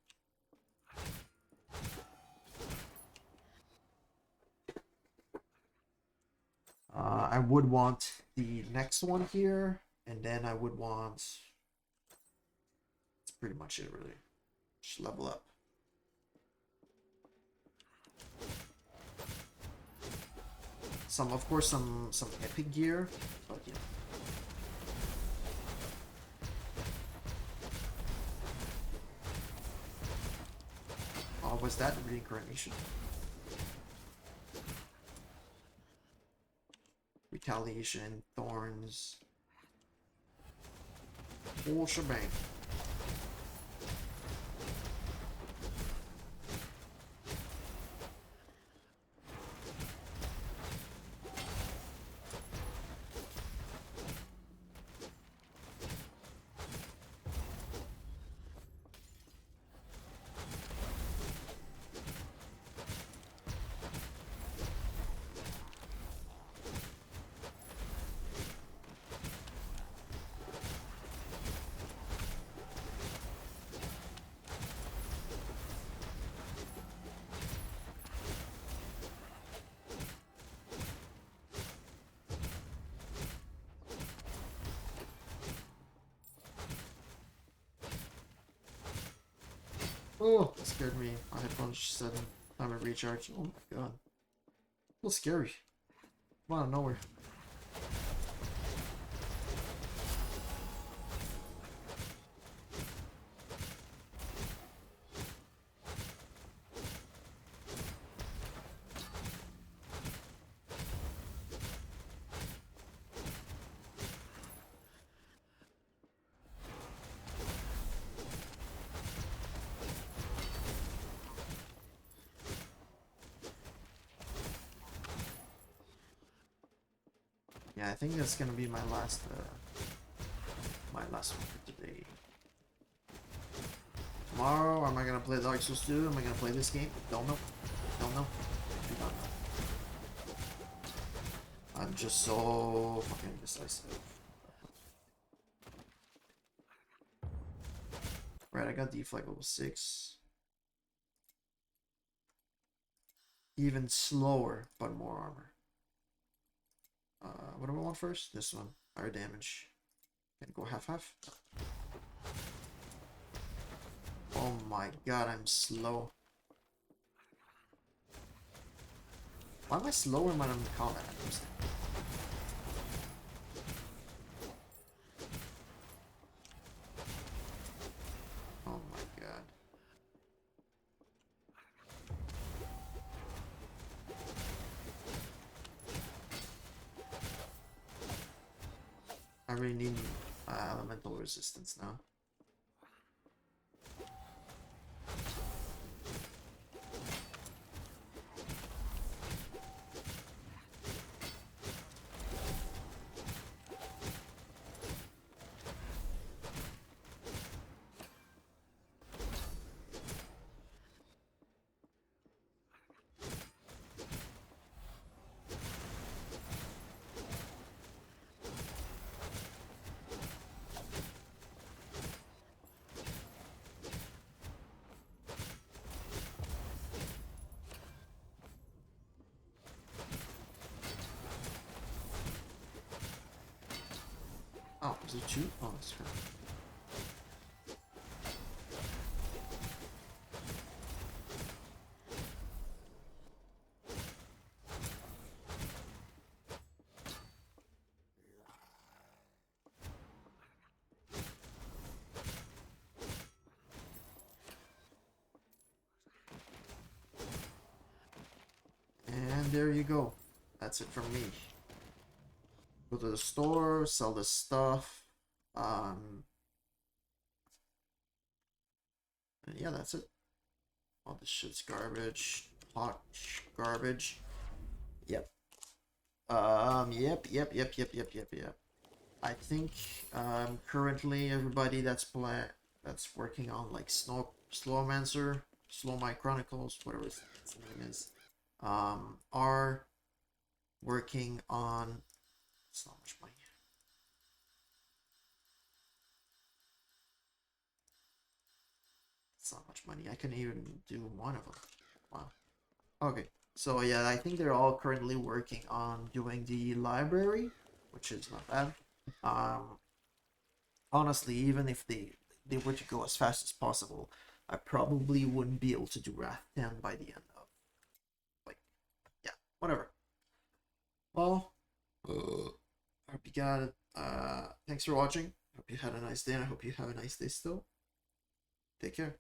I would want the next one here, and then I would want... That's pretty much it, really. Just level up. Of course, some epic gear, but yeah. Oh, was that reincarnation? Retaliation, thorns, whole shebang. Oh, that scared me. I had punch 7 time of recharge. Oh my god. A little scary. Come out of nowhere. Yeah, I think that's gonna be my last one for today. Tomorrow, am I gonna play Dark Souls 2? Am I gonna play this game? Don't know. Don't know. Do not know. I'm just so fucking indecisive. Right, I got deflect level 6. Even slower, but more armor. What do I want first? This one. Higher damage. Can go half-half. Oh my god, I'm slow. Why am I slower when I'm in combat? really need elemental resistance now. Oh, is it two? Oh, that's right. And there you go. That's it from me. Go to the store, sell the stuff. And yeah, that's it. All this shit's garbage. Hot garbage. Yep. Yep. I think currently everybody that's working on like Slormancer, Slow My Chronicles, whatever its name is, are working on. It's not much money. It's not much money. I couldn't even do one of them. Wow. Okay. So yeah, I think they're all currently working on doing the library, which is not bad. Um, Honestly, even if they were to go as fast as possible, I probably wouldn't be able to do Wrath 10 by the end of, like, yeah, whatever. Well, I hope you got it. Thanks for watching. Hope you had a nice day, and I hope you have a nice day still. Take care.